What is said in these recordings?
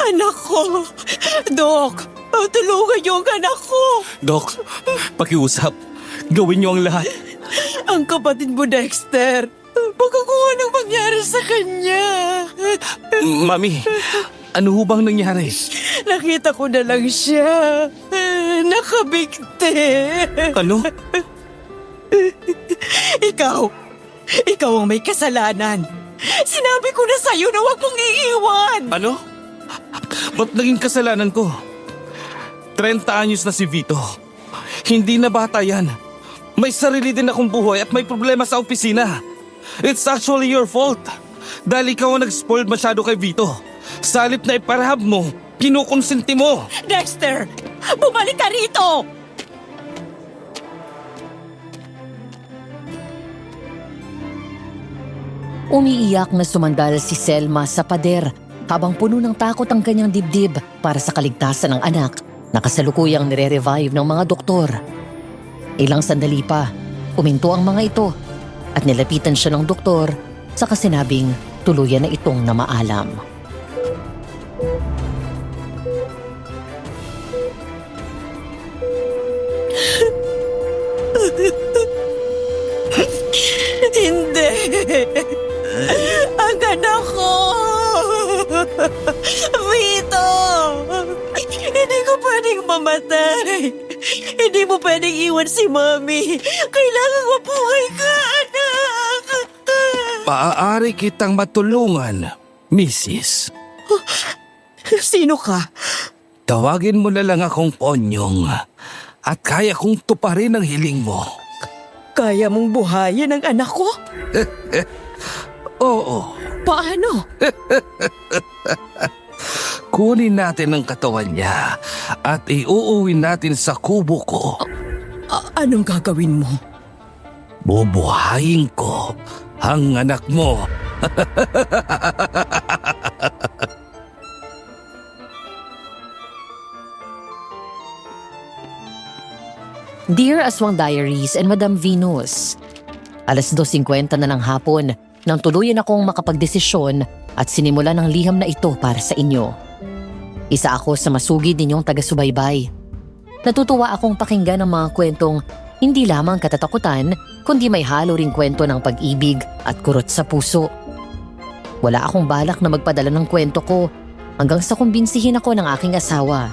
Anak ko! Dok! Tulungan niyo ang anak ko! Dok, pakiusap. Gawin niyo ang lahat. Ang kapatid mo, Dexter! Baka kung anong mangyari sa kanya! Mami, ano ho bang nangyari? Nakita ko na lang siya. Nakabigti. Ano? Ikaw ang may kasalanan. Sinabi ko na sa'yo na huwag mong iiwan. Ano? Ba't naging kasalanan ko? 30 anyos na si Vito. Hindi na bata yan. May sarili din akong buhay at may problema sa opisina. It's actually your fault. Dahil ikaw ang nag-spoiled masyado kay Vito. Sa halip na iparahab mo, kinukonsinti mo. Dexter! Bumalik ka rito! Umiiyak na sumandal si Selma sa pader habang puno ng takot ang kanyang dibdib para sa kaligtasan ng anak na kasalukuyang nire-revive ng mga doktor. Ilang sandali pa, uminto ang mga ito at nilapitan siya ng doktor sa kasinabing tuluyan na itong namaalam. Hindi! Ang anak ko! Vito! Hindi ko pwedeng mamatay. Hindi mo pwedeng iwan si Mami. Kailangan mabuhay ka, anak! Maaari kitang matulungan, Mrs. Sino ka? Tawagin mo na lang akong Ponyong at kaya kong tuparin ang hiling mo. Kaya mong buhayin ang anak ko? Oo. Paano? Kunin natin ang katawan niya at iuuwi natin sa kubo ko. Anong gagawin mo? Bubuhayin ko ang anak mo. Dear Aswang Diaries and Madam Venus, 2:50 na ng hapon nang tuluyan akong makapagdesisyon at sinimulan ang liham na ito para sa inyo. Isa ako sa masugid ninyong taga-subaybay. Natutuwa akong pakinggan ang mga kwentong hindi lamang katatakutan kundi may halo ring kwento ng pag-ibig at kurot sa puso. Wala akong balak na magpadala ng kwento ko hanggang sa kumbinsihin ako ng aking asawa.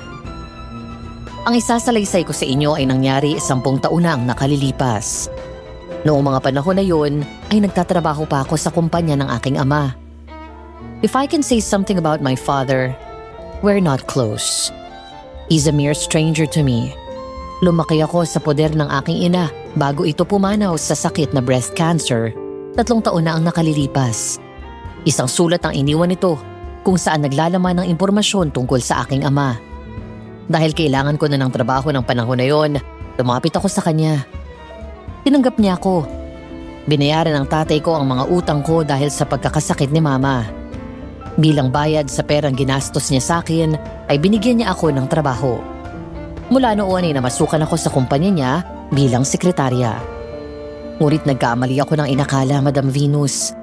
Ang isasalaysay ko sa inyo ay nangyari 10 taon na ang nakalilipas. Noong mga panahon na yun ay nagtatrabaho pa ako sa kumpanya ng aking ama. If I can say something about my father, we're not close. He's a mere stranger to me. Lumaki ako sa poder ng aking ina bago ito pumanaw sa sakit na breast cancer. 3 taon na ang nakalilipas. Isang sulat ang iniwan nito kung saan naglalaman ng impormasyon tungkol sa aking ama. Dahil kailangan ko na ng trabaho ng panahon na yon, lumapit ako sa kanya. Tinanggap niya ako. Binayaran ng tatay ko ang mga utang ko dahil sa pagkakasakit ni mama. Bilang bayad sa perang ginastos niya sa akin, ay binigyan niya ako ng trabaho. Mula noon ay namasukan ako sa kumpanya niya bilang sekretarya. Ngunit nagkamali ako ng inakala, Madam Venus.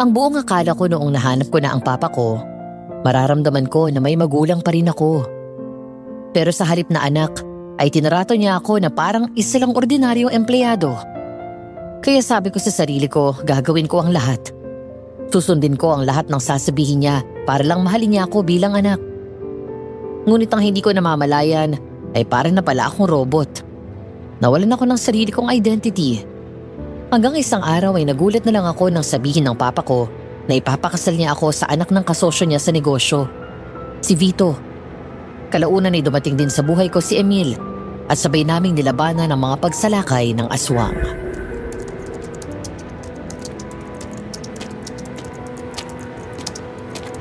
Ang buong akala ko noong nahanap ko na ang papa ko, mararamdaman ko na may magulang pa rin ako. Pero sa halip na anak, ay tinarato niya ako na parang isa lang ordinaryong empleyado. Kaya sabi ko sa sarili ko, gagawin ko ang lahat. Susundin ko ang lahat ng sasabihin niya para lang mahalin niya ako bilang anak. Ngunit ang hindi ko namamalayan ay parang na pala akong robot. Nawalan ako ng sarili kong identity. Hanggang isang araw ay nagulat na lang ako nang sabihin ng papa ko na ipapakasal niya ako sa anak ng kasosyo niya sa negosyo, si Vito. Kalaunan ay dumating din sa buhay ko si Emil at sabay naming nilabanan ang mga pagsalakay ng aswang.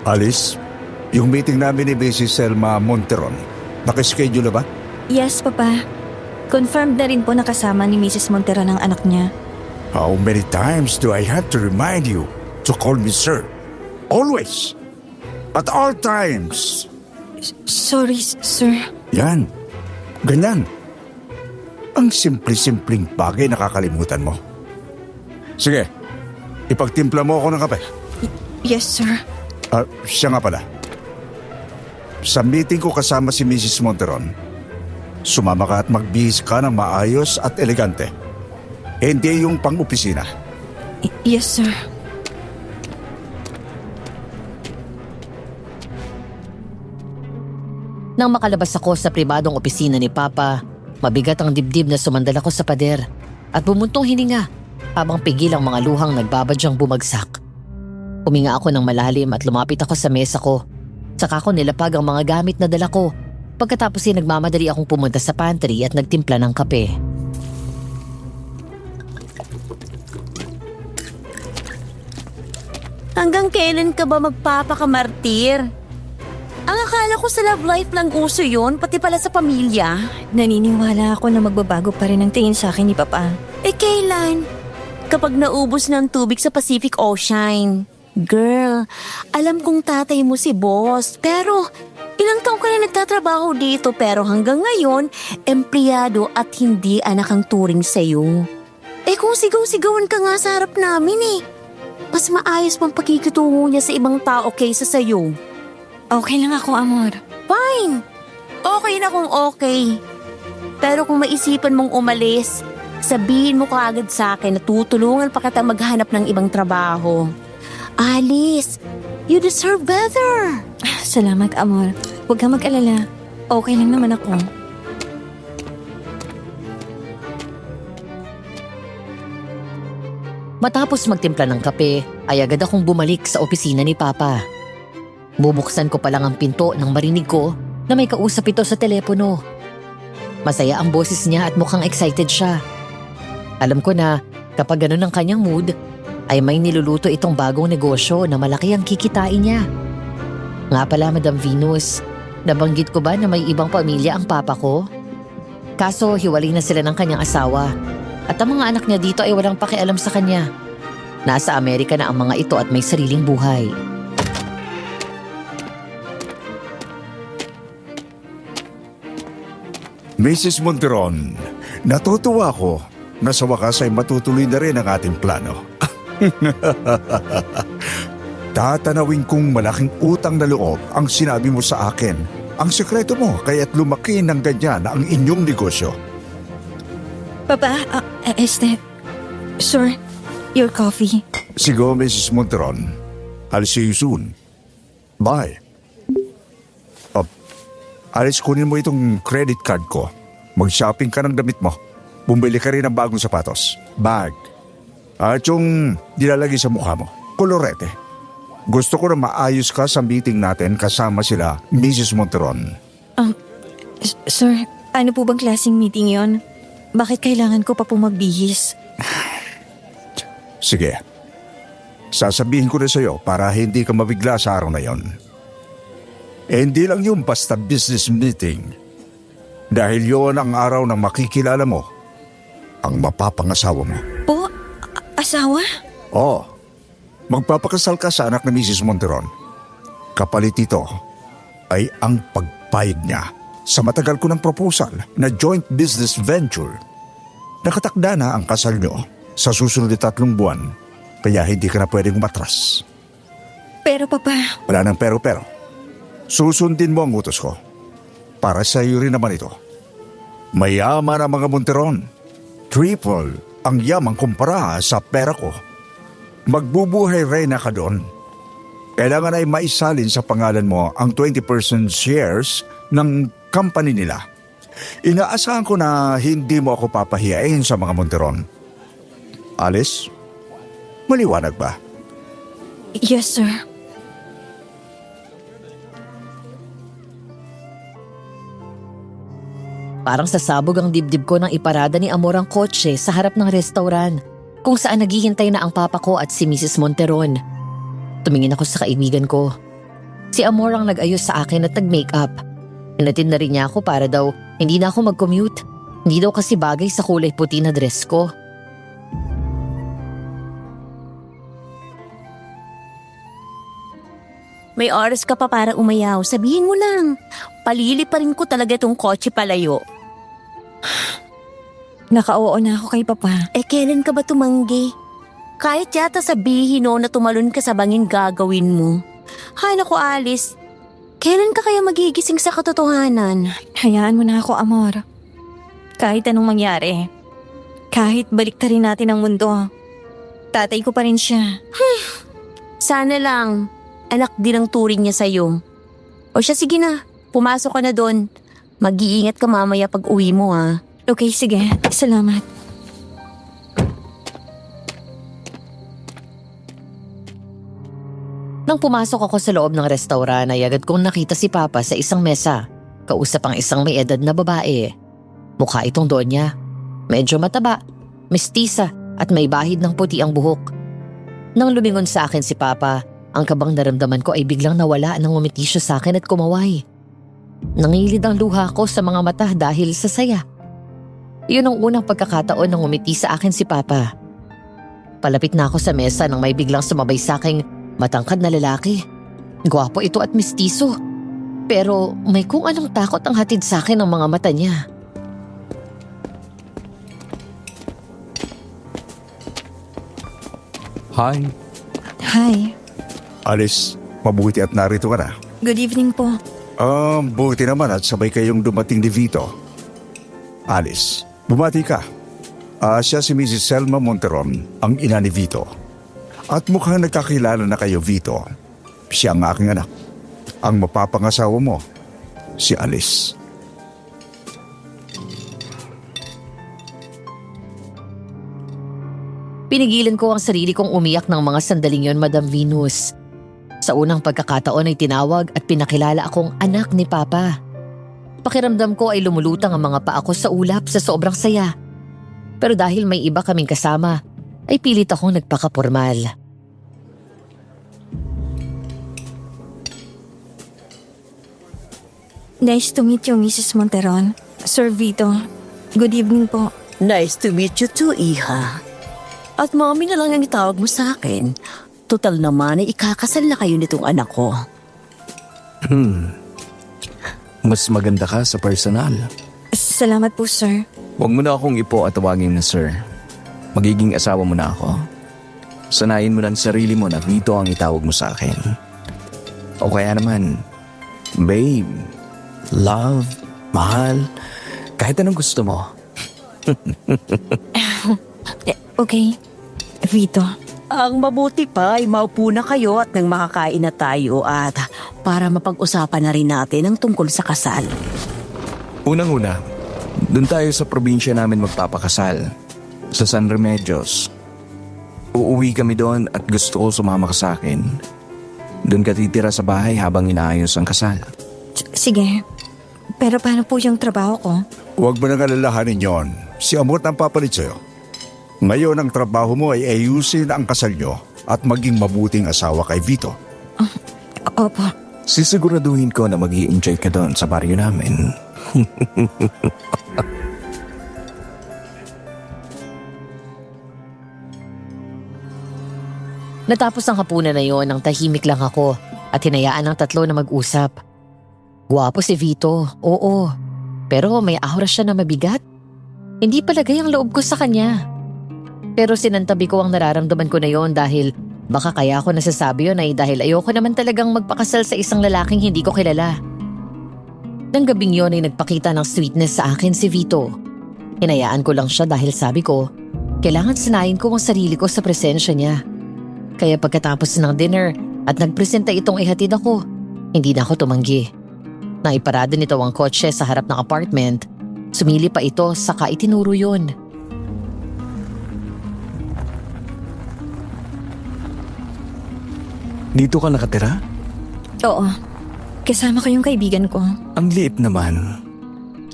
Alice, yung meeting namin ni Mrs. Selma Monteron, nakaschedule na ba? Yes, Papa. Confirmed na rin po nakasama ni Mrs. Montero ng anak niya. How many times do I have to remind you to call me sir? Always. At all times. Sorry, sir. Yan. Ganyan. Ang simple-simpleng bagay nakakalimutan mo. Sige, ipagtimpla mo ako ng kape. Yes, sir. Siya nga pala. sa meeting ko kasama si Mrs. Monteron. Sumama ka at magbihis ka ng maayos at elegante. Hindi yung pang-opisina. Yes, sir. Nang makalabas ako sa pribadong opisina ni Papa, mabigat ang dibdib na sumandal ako sa pader at bumuntong hininga habang pigil ang mga luhang nagbabadyang bumagsak. Huminga ako ng malalim at lumapit ako sa mesa ko. Saka ko nilapag ang mga gamit na dala ko. Pagkatapos ay nagmamadali akong pumunta sa pantry at nagtimpla ng kape. Hanggang kailan ka ba magpapakamartir? Ang akala ko sa love life lang uso yun, pati pala sa pamilya. Naniniwala ako na magbabago pa rin ang tingin sa akin ni Papa. Eh kailan? Kapag naubos ng tubig sa Pacific Ocean. Girl, alam kong tatay mo si boss, pero ilang taong ka na nagtatrabaho dito pero hanggang ngayon, empleyado at hindi anak ang turing sa'yo. Eh kung sigaw-sigawan ka nga sa harap namin eh. Mas maayos pang pakikitungo niya sa ibang tao kaysa sa'yo. Okay lang ako, Amor. Fine. Okay na kung okay. Pero kung maisipan mong umalis, sabihin mo kaagad sa akin na tutulungan pa kita maghanap ng ibang trabaho. Alice, you deserve better. Salamat, Amor. Huwag kang mag-alala. Okay lang naman ako. Matapos magtimpla ng kape, ay agad akong bumalik sa opisina ni Papa. Bubuksan ko pa lang ang pinto nang marinig ko na may kausap ito sa telepono. Masaya ang boses niya at mukhang excited siya. Alam ko na kapag ganun ang kanyang mood, ay may niluluto itong bagong negosyo na malaki ang kikitain niya. Nga pala, Madam Venus, nabanggit ko ba na may ibang pamilya ang papa ko? Kaso hiwalay na sila ng kanyang asawa at ang mga anak niya dito ay walang pakialam sa kanya. Nasa Amerika na ang mga ito at may sariling buhay. Mrs. Monteron, natutuwa ako na sa wakas ay matutuloy na rin ang ating plano. Tatanawin kong malaking utang na loob ang sinabi mo sa akin. Ang sekreto mo kaya't lumaki ng ganyan ang inyong negosyo. Papa, sir, your coffee. Sigo, Mrs. Monteron. I'll see you soon. Bye. Alice, kunin mo itong credit card ko. Mag-shopping ka ng damit mo. Bumili ka rin ng bagong sapatos. Bag. At yung nilalagay sa mukha mo. Kolorete. Gusto ko na maayos ka sa meeting natin kasama sila, Mrs. Monteron. Sir, ano po bang klaseng meeting yon? Bakit kailangan ko pa po magbihis? Sige. Sasabihin ko na sa'yo para hindi ka mabigla sa araw na yon. Hindi lang yung basta business meeting. Dahil yon ang araw na makikilala mo ang mapapangasawa mo. Po? Asawa? Oo. Magpapakasal ka sa anak ni Mrs. Monteron. Kapalit ito ay ang pagpayag niya sa matagal ko ng proposal na joint business venture. Nakatakda na ang kasal niyo sa susunod na 3 buwan, kaya hindi ka na pwedeng umatras. Pero Papa... Wala nang pero-pero. Susundin mo ang utos ko. Para sa iyo rin naman ito. Mayaman ang mga Monteron. Triple ang yamang kumpara sa pera ko. Magbubuhay reyna ka doon. Kailangan ay maisalin sa pangalan mo ang 20% shares ng company nila. Inaasahan ko na hindi mo ako papahiyain sa mga Monteron. Alice, maliwanag ba? Yes, sir. Parang sasabog ang dibdib ko nang iparada ni Amor ang kotse sa harap ng restaurant kung saan naghihintay na ang papa ko at si Mrs. Monteron. Tumingin ako sa kaibigan ko. Si Amor ang nag-ayos sa akin at nag-makeup. Hinatid na rin niya ako para daw hindi na ako mag-commute. Hindi daw kasi bagay sa kulay puti na dress ko. May oras ka pa para umayaw, sabihin mo lang. Palili pa rin ko talaga itong kotse palayo. Naka-oo na ako kay Papa. Eh kailan ka ba tumanggi? Kahit yata sabihin na tumalon ka sa bangin gagawin mo. Hay naku Alice, Kailan ka kaya magigising sa katotohanan? Hayaan mo na ako, Amor. Kahit anong mangyari, kahit baliktarin natin ang mundo, tatay ko pa rin siya. Sana lang, anak din ang turing niya sa'yo. O siya, sige na, pumasok ka na doon. Mag-iingat ka mamaya pag uwi mo ha. Okay, sige. Salamat. Nang pumasok ako sa loob ng restaurant ay agad kong nakita si Papa sa isang mesa. Kausap ang isang may edad na babae. Mukha itong Donya. Medyo mataba, mestiza at may bahid ng puti ang buhok. Nang lumingon sa akin si Papa, ang kabang naramdaman ko ay biglang nawala nang umiti siya sa akin at kumaway. Nangilid ang luha ko sa mga mata dahil sa saya. Iyon ang unang pagkakataon nang umiti sa akin si Papa. Palapit na ako sa mesa nang may biglang sumabay sa aking matangkad na lalaki. Gwapo ito at mestizo. Pero may kung anong takot ang hatid sa akin ng mga mata niya. Hi. Hi. Alice, mabuti at narito ka na. Good evening po. Buti naman at sabay kayong dumating ni Vito. Alice, bumati ka. Siya si Mrs. Selma Monteron, ang ina ni Vito. At mukhang nagkakilala na kayo, Vito. Siya ang aking anak. Ang mapapangasawa mo, si Alice. Pinigilan ko ang sarili kong umiyak ng mga sandaling yon, Madam Venus. Sa unang pagkakataon ay tinawag at pinakilala akong anak ni Papa. Pakiramdam ko ay lumulutang ang mga paa ko sa ulap sa sobrang saya. Pero dahil may iba kaming kasama, ay pilit akong nagpakapormal. Nice to meet you, Mrs. Monteron. Sir Vito, good evening po. Nice to meet you too, Iha. At mami na lang ang itawag mo sa akin. Total naman ay ikakasal na kayo nitong anak ko. Mas maganda ka sa personal. Salamat po, sir. Huwag mo na akong ipo at tawagin na sir. Magiging asawa mo na ako. Sanayin mo ng sarili mo na Vito ang itawag mo sa akin. O kaya naman, babe, love, mahal, kahit anong gusto mo. Okay, Vito. Ang mabuti pa ay maupo na kayo at nang makakain na tayo at para mapag-usapan na rin natin ang tungkol sa kasal. Unang-una, dun tayo sa probinsya namin magpapakasal. Sa San Remedios. Uuwi kami doon at gusto ko sumama ka sa akin. Doon ka titira sa bahay habang inaayos ang kasal. Sige, pero paano po yung trabaho ko? Huwag mo nang alalahanin yon. Si Amor ang papalit sa'yo. Ngayon ang trabaho mo ay ayusin ang kasal nyo at maging mabuting asawa kay Vito. Opo. Sisiguraduhin ko na mag-i-enjoy ka doon sa baryo namin. Natapos ang hapunan na yon nang tahimik lang ako at hinayaan ng tatlo na mag-usap. Gwapo si Vito, oo. Pero may aura siya na mabigat. Hindi palagay ang loob ko sa kanya. Pero sinantabi ko ang nararamdaman ko na yon dahil baka kaya ako nasasabi yun ay dahil ayoko naman talagang magpakasal sa isang lalaking hindi ko kilala. Nang gabing yon ay nagpakita ng sweetness sa akin si Vito. Hinayaan ko lang siya dahil sabi ko, kailangan sanayin ko ang sarili ko sa presensya niya. Kaya pagkatapos ng dinner at nagpresenta itong ihatid ako, hindi na ako tumanggi. Naiparada nito ang kotse sa harap ng apartment. Sumili pa ito saka itinuro yun. Dito ka nakatira? Oo, kasama ko yung kaibigan ko. Ang liit naman.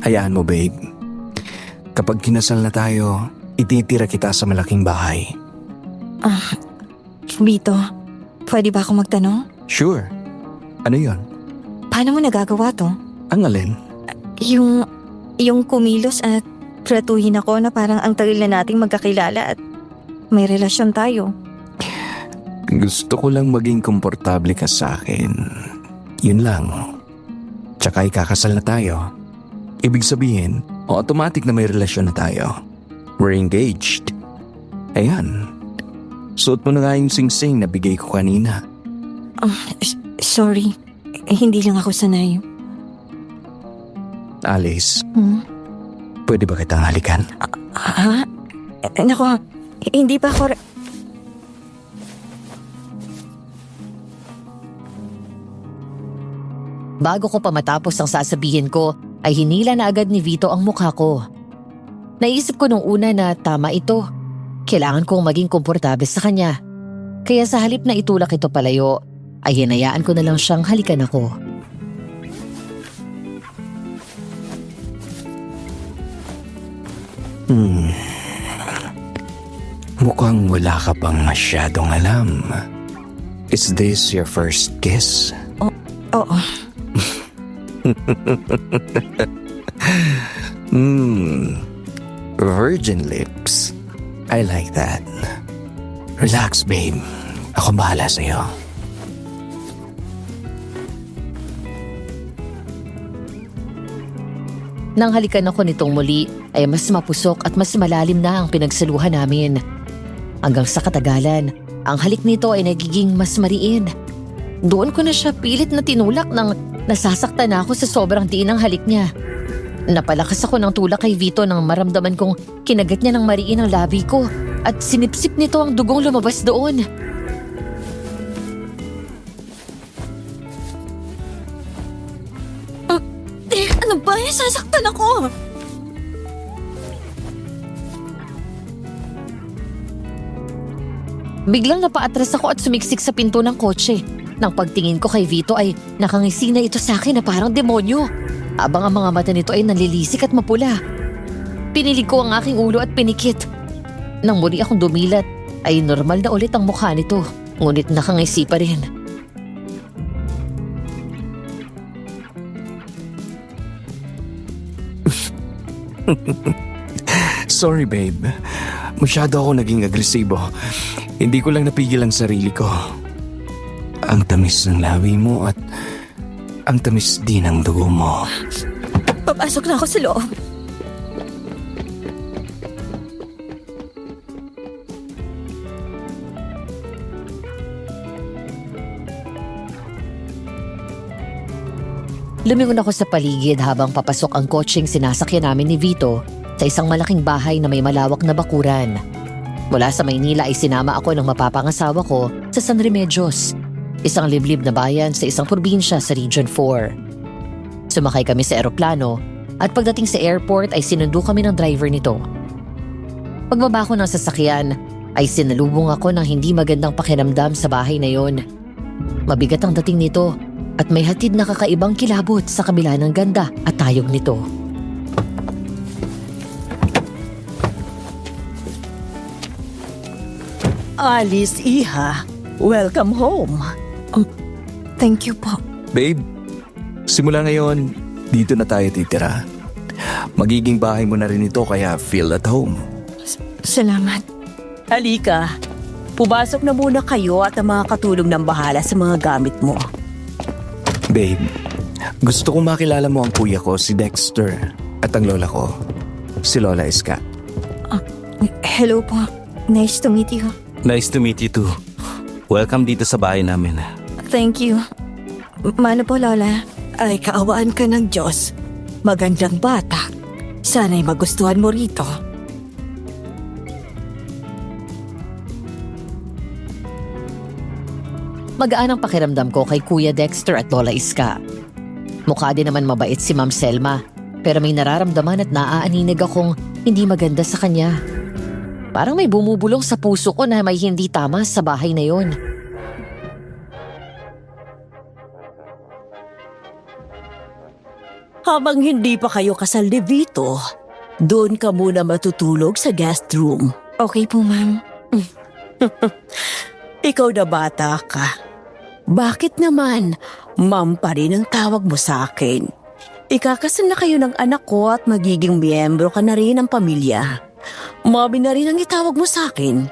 Hayaan mo, babe. Kapag kinasal na tayo, ititira kita sa malaking bahay. Vito, pwede ba ako magtanong? Sure. Ano yon? Paano mo nagagawa to? Ang alin? Yung kumilos at tratuhin ako na parang ang tagal na nating magkakilala at may relasyon tayo. Gusto ko lang maging komportable ka sa akin. Yun lang. Tsaka ikakasal na tayo. Ibig sabihin, automatic na may relasyon na tayo. We're engaged. Ayan. Suot mo na nga yung sing-sing na bigay ko kanina. Sorry. Hindi lang ako sanay. Alice, Hmm? pwede ba kitang halikan? Ha? Nako, hindi pa ako... Bago ko pa matapos ang sasabihin ko, ay hinila na agad ni Vito ang mukha ko. Naisip ko nung una na tama ito. Kailangan kong maging komportable sa kanya. Kaya sa halip na itulak ito palayo, ay hinayaan ko na lang siyang halikan ako. Mukhang wala ka pang masyadong alam. Is this your first kiss? Oo. Virgin lips. I like that. Relax, babe. Ako bahala sa'yo. Nang halikan ako nitong muli, ay mas mapusok at mas malalim na ang pinagsaluhan namin. Hanggang sa katagalan, ang halik nito ay nagiging mas mariin. Doon ko na siya pilit na tinulak nang nasasaktan na ako sa sobrang diin ng halik niya. Napalakas ako ng tulak kay Vito nang maramdaman kong kinagat niya ng mariin ang labi ko at sinipsip nito ang dugong lumabas doon. Ano ba? Sasaktan ako! Biglang napaatras ako at sumiksik sa pinto ng kotse. Nang pagtingin ko kay Vito ay nakangisi na ito sa akin na parang demonyo. Habang ang mga mata nito ay nanlilisik at mapula. Pinilig ko ang aking ulo at pinikit. Nang muli akong dumilat ay normal na ulit ang mukha nito. Ngunit nakangisi pa rin. Sorry, babe. Masyado ako naging agresibo. Hindi ko lang napigil ang sarili ko. Ang tamis ng lawi mo at ang tamis din ng dugo mo. Papasok na ako sa loob. Lumingon ako sa paligid habang papasok ang kotseng sinasakyan namin ni Vito sa isang malaking bahay na may malawak na bakuran. Mula sa Maynila ay sinama ako ng mapapangasawa ko sa San Remedios, isang liblib na bayan sa isang probinsya sa Region 4. Sumakay kami sa eroplano at pagdating sa airport ay sinundo kami ng driver nito. Pagbaba ko ng sasakyan ay sinalubong ako ng hindi magandang pakiramdam sa bahay na yon. Mabigat ang dating nito at may hatid na kakaibang kilabot sa kabila ng ganda at tayog nito. Alice, iha. Welcome home. Thank you po. Babe, simula ngayon, dito na tayo titira. Magiging bahay mo na rin ito kaya feel at home. Salamat. Halika. Pumasok na muna kayo at ang mga katulong ng bahala sa mga gamit mo. Babe, gusto kong makilala mo ang kuya ko, si Dexter, at ang lola ko, si Lola Iska. Hello po. Nice to meet you. Nice to meet you too. Welcome dito sa bahay namin. Thank you. Mano po, Lola? Ay, kaawaan ka ng Diyos. Magandang bata. Sana'y magustuhan mo rito. Magaan ang pakiramdam ko kay Kuya Dexter at Lola Iska. Mukha din naman mabait si Ma'am Selma, pero may nararamdaman at naaaninag akong hindi maganda sa kanya. Parang may bumubulong sa puso ko na may hindi tama sa bahay na yon. Habang hindi pa kayo kasal ni Vito, doon ka muna matutulog sa guest room. Okay po, ma'am. Ikaw na bata ka. Bakit naman, ma'am pa rin ang tawag mo sa akin? Ikakasal na kayo ng anak ko at magiging miyembro ka na rin ng pamilya. Mami na rin ang itawag mo sa akin.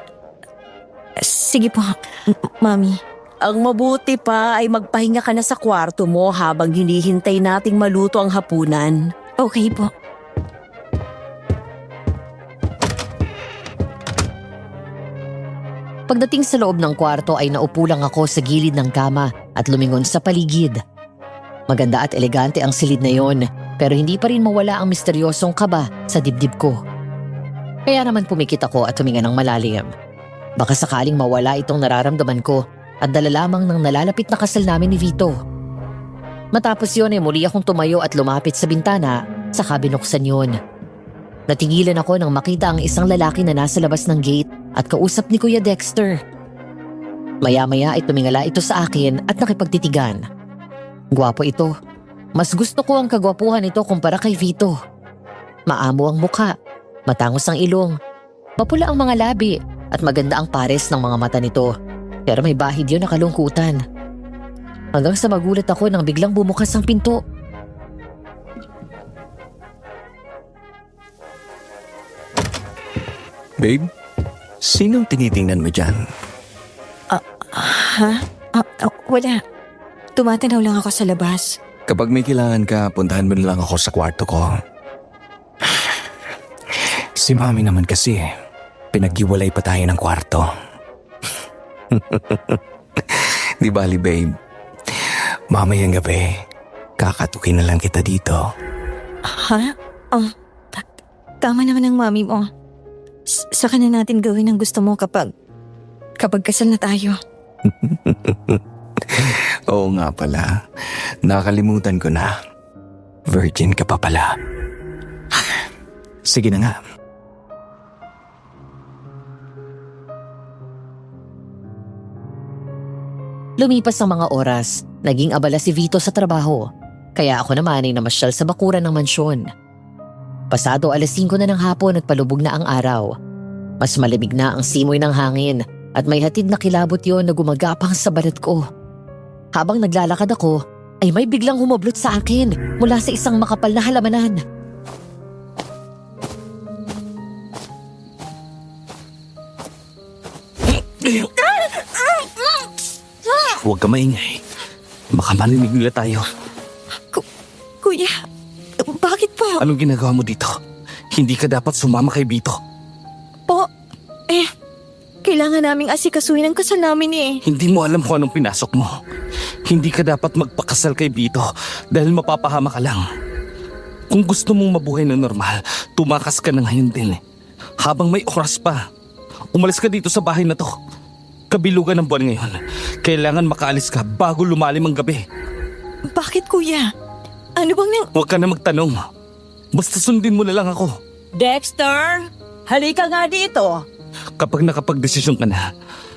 Sige po, Mami. Ang mabuti pa ay magpahinga ka na sa kwarto mo habang hinihintay nating maluto ang hapunan. Okay po. Pagdating sa loob ng kwarto ay naupo lang ako sa gilid ng kama at lumingon sa paligid. Maganda at elegante ang silid na yon, pero hindi pa rin mawala ang misteryosong kaba sa dibdib ko. Kaya naman pumikit ako at huminga ng malalim. Baka sakaling mawala itong nararamdaman ko at dala lamang ng nalalapit na kasal namin ni Vito. Matapos yun ay muli akong tumayo at lumapit sa bintana, saka binuksan yun. Natingilan ako nang makita ang isang lalaki na nasa labas ng gate at kausap ni Kuya Dexter. Maya-maya ay tumingala ito sa akin at nakipagtitigan. Gwapo ito. Mas gusto ko ang kagwapuhan nito kumpara kay Vito. Maamo ang mukha, matangos ang ilong, mapula ang mga labi at maganda ang pares ng mga mata nito. Pero may bahid yun na kalungkutan. Hanggang sa magulat ako nang biglang bumukas ang pinto. Babe, sinong tinitingnan mo dyan? Ha? Wala. Tumatanaw lang ako sa labas. Kapag may kailangan ka, puntahan mo na lang ako sa kwarto ko. Si Mami naman kasi, pinaghiwalay pa tayo ng kwarto. Di bali, babe. Mamayang gabi, kakatukin na lang kita dito. Ha? Tama naman ang mami mo. Saka na natin gawin ang gusto mo kapag kasal na tayo. Oo nga pala, nakalimutan ko na. Virgin ka pa pala. Sige na nga. Lumipas ang mga oras, naging abala si Vito sa trabaho. Kaya ako naman ay namasyal sa bakuran ng mansyon. Pasado 5:00 na ng hapon at palubog na ang araw. Mas malamig na ang simoy ng hangin at may hatid na kilabot yon na gumagapang sa balat ko. Habang naglalakad ako, ay may biglang humablot sa akin mula sa isang makapal na halamanan. Huwag ka maingay. Baka marinig nila tayo. Kuya, bakit po? Anong ginagawa mo dito? Hindi ka dapat sumama kay Vito. Kailangan naming asikasuhin ang kasal namin eh. Hindi mo alam kung anong pinasok mo. Hindi ka dapat magpakasal kay Vito dahil mapapahama ka lang. Kung gusto mong mabuhay na normal, tumakas ka na ngayon din. Habang may oras pa, umalis ka dito sa bahay na to. Kabilugan ng buwan ngayon. Kailangan makaalis ka bago lumalim ang gabi. Bakit kuya? Ano bang Huwag ka na magtanong. Basta sundin mo na lang ako. Dexter, halika nga dito. Kapag nakapagdesisyon ka na,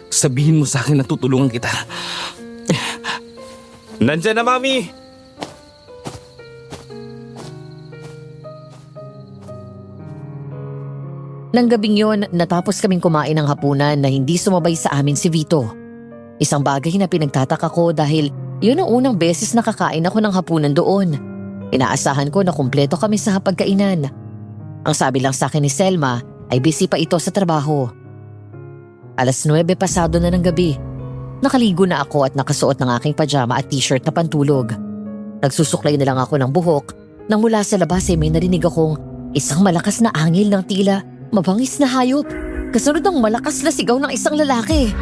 sabihin mo sa akin na tutulungan kita. Nandyan na, Mami! Nang gabing yon, natapos kaming kumain ng hapunan na hindi sumabay sa amin si Vito. Isang bagay na pinagtataka ko dahil yun ang unang beses nakakain ako ng hapunan doon. Inaasahan ko na kumpleto kami sa hapagkainan. Ang sabi lang sa akin ni Selma ay busy pa ito sa trabaho. 9:00 pasado na ng gabi. Nakaligo na ako at nakasuot ng aking pajama at t-shirt na pantulog. Nagsusuklay na lang ako ng buhok nang mula sa labas ay may narinig akong isang malakas na angil ng tila mabangis na hayop. Kasunod ng malakas na sigaw ng isang lalaki.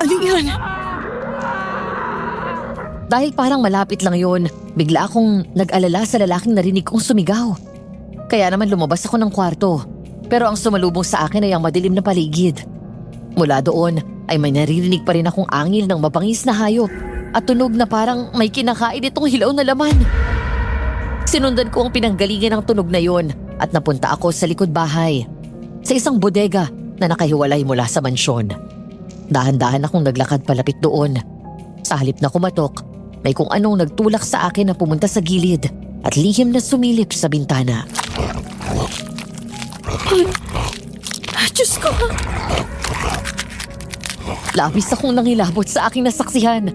Ano yun? Dahil parang malapit lang yon, bigla akong nag-alala sa lalaking narinig kong sumigaw. Kaya naman lumabas ako ng kwarto. Pero ang sumalubong sa akin ay ang madilim na paligid. Mula doon ay may naririnig pa rin akong angil ng mabangis na hayop at tunog na parang may kinakain itong hilaw na laman. Sinundan ko ang pinanggalingan ng tunog na yon at napunta ako sa likod bahay. Sa isang bodega na nakahiwalay mula sa mansyon. Dahan-dahan akong naglakad palapit doon. Sa halip na kumatok, may kung anong nagtulak sa akin na pumunta sa gilid at lihim na sumilip sa bintana. Diyos ko! Labis akong nangilabot sa aking nasaksihan.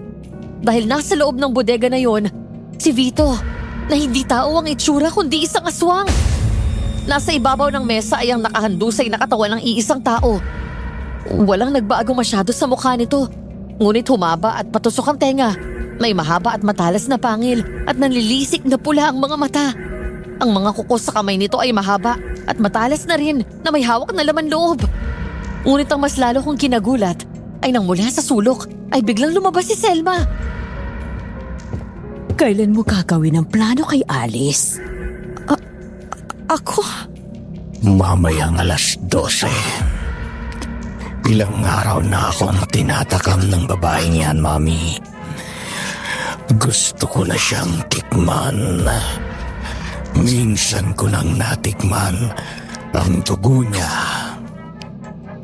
Dahil nasa loob ng bodega na yon, si Vito, na hindi tao ang itsura kundi isang aswang. Nasa ibabaw ng mesa ay ang nakahandusay na katawan ng iisang tao. Walang nagbago masyado sa mukha nito, ngunit humaba at patusok ang tenga. May mahaba at matalas na pangil at nanlilisik na pula ang mga mata. Ang mga kuko sa kamay nito ay mahaba at matalas na rin na may hawak na laman loob. Ngunit ang mas lalo kong kinagulat ay nang mula sa sulok ay biglang lumabas si Selma. Kailan mo gagawin ang plano kay Alice? Ako? Mamayang alas 12. Ilang araw na akong tinatakam ng babaeng yan, Mami. Gusto ko na siyang tikman. Minsan ko nang natikman ang dugo niya.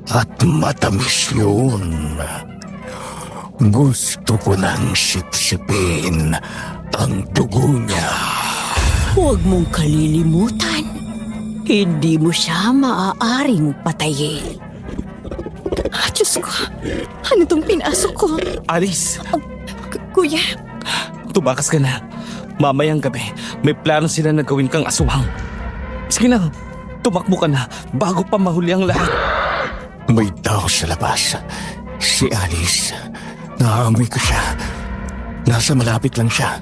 At matamis yun. Gusto ko nang sipsipin ang dugo niya. Huwag mong kalilimutan. Hindi mo siya maaaring patayin. Diyos ko, ano tong pinasok ko? Alice, Kuya, tumakas ka na. Mamayang gabi, may plano sila na gawin kang aswang. Sige na, tumakbo ka na bago pa mahuli ang lahat. May tao sa labas. Si Alice. Naamoy ko siya. Nasa malapit lang siya.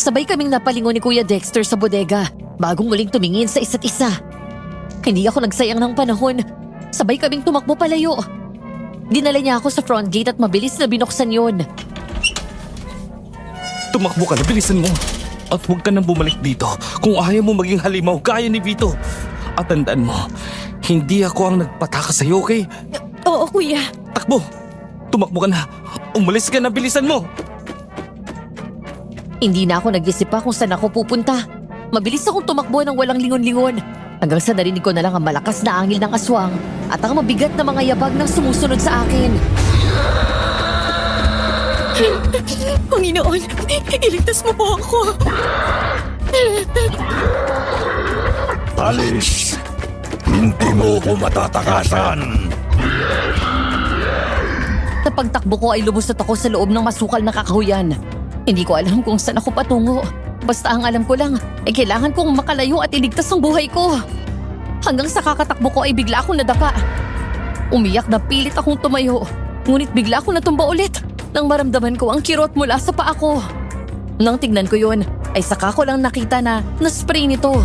Sabay kaming napalingon ni Kuya Dexter sa bodega bagong muling tumingin sa isa't isa. Hindi ako nagsayang ng panahon. Sabay kaming tumakbo palayo. Dinala niya ako sa front gate at mabilis na binuksan yun. Tumakbo ka na, bilisan mo. At huwag ka nang bumalik dito kung ayaw mo maging halimaw gaya ni Vito. At tandaan mo, hindi ako ang nagpatakas sa'yo, okay? oo kuya. Takbo! Tumakbo ka na! Umalis ka na, bilisan mo! Hindi na ako nag-isip pa kung saan ako pupunta. Mabilis akong tumakbo ng walang lingon-lingon. Hanggang sa narinig ko na lang ang malakas na angil ng aswang at ang mabigat na mga yabag na sumusunod sa akin. Panginoon, iligtas mo po ako. Alice, hindi mo ko matatakasan. Sa pagtakbo ko ay lumusot ako sa loob ng masukal na kakahuyan. Hindi ko alam kung saan ako patungo. Basta ang alam ko lang ay kailangan kong makalayo at iligtas ang buhay ko. Hanggang sa kakatakbo ko ay bigla akong nadapa. Umiyak na pilit akong tumayo. Ngunit bigla akong natumba ulit nang maramdaman ko ang kirot mula sa paa ko. Nang tignan ko yun, ay saka ko lang nakita na na-spray nito.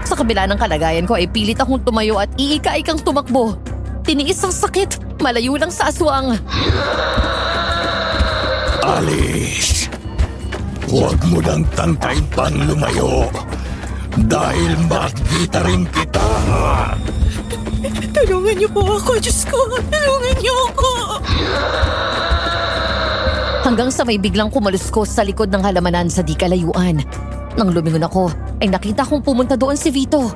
Sa kabila ng kalagayan ko ay pilit akong tumayo at iika-ikang tumakbo. Tiniis ang sakit, malayo lang sa aswang. Alice, huwag mo nang tantay pang lumayo. Dahil makikita rin kita. Tulungan niyo po ako, Diyos ko. Tulungan niyo ako. Hanggang sa may biglang kumaluskos sa likod ng halamanan sa di kalayuan. Nang lumingon ako, ay nakita kong pumunta doon si Vito.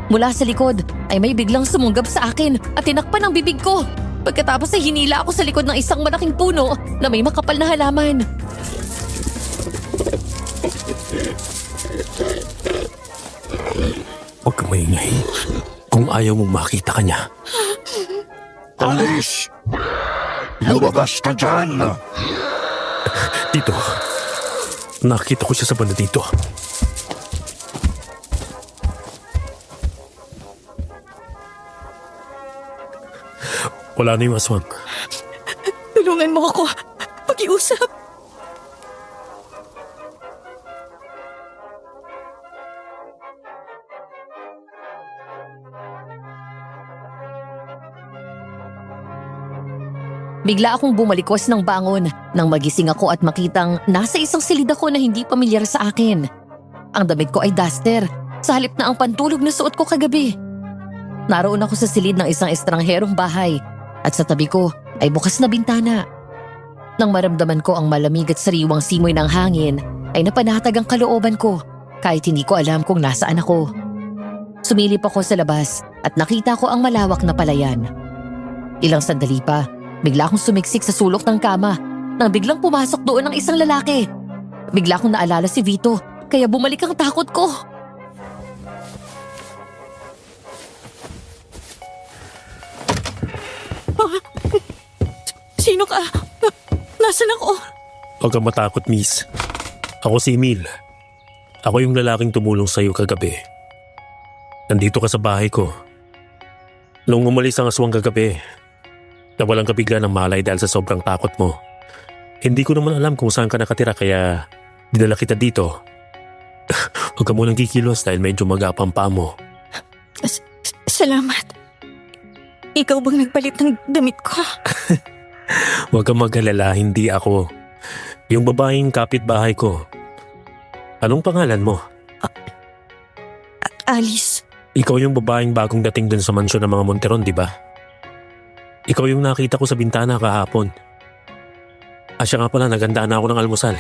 Mula sa likod ay may biglang sumunggab sa akin at tinakpan ang bibig ko. Pagkatapos ay hinila ako sa likod ng isang malaking puno na may makapal na halaman. Huwag kang maingay. Kung ayaw mong makita ka niya. Alice, lumabas ka dyan. Dito. Nakita ko siya sa banda dito. Wala na yung aswang. Tulungan mo ako. Pag-iusap. Bigla akong bumalikwas ng bangon nang magising ako at makitang nasa isang silid ako na hindi pamilyar sa akin. Ang damit ko ay duster, sa halip na ang pantulog na suot ko kagabi. Naroon ako sa silid ng isang estrangherong bahay at sa tabi ko ay bukas na bintana. Nang maramdaman ko ang malamig at sariwang simoy ng hangin ay napanatag ang kalooban ko kahit hindi ko alam kung nasaan ako. Sumilip ako sa labas at nakita ko ang malawak na palayan. Ilang sandali pa, bigla akong sumiksik sa sulok ng kama nang biglang pumasok doon ang isang lalaki. Bigla akong naalala si Vito kaya bumalik ang takot ko. Sino ka? Nasaan ako? Huwag kang matakot, miss. Ako si Emil. Ako yung lalaking tumulong sa'yo kagabi. Nandito ka sa bahay ko. Nung umalis ang aswang kagabi, nawalan ka bigla ng malay dahil sa sobrang takot mo. Hindi ko naman alam kung saan ka nakatira kaya dinala kita dito. Huwag ka munang kikilos dahil medyo magapang pa mo. Salamat. Ikaw bang nagpalit ng damit ko? Huwag kang mag-alala, hindi ako. Yung babaeng kapitbahay ko. Anong pangalan mo? Alice. Ikaw yung babaeng bagong dating dun sa mansyon ng mga Monteron, di ba? Ikaw yung nakita ko sa bintana kahapon. Siya nga pala, nagandaan na ako ng almusal.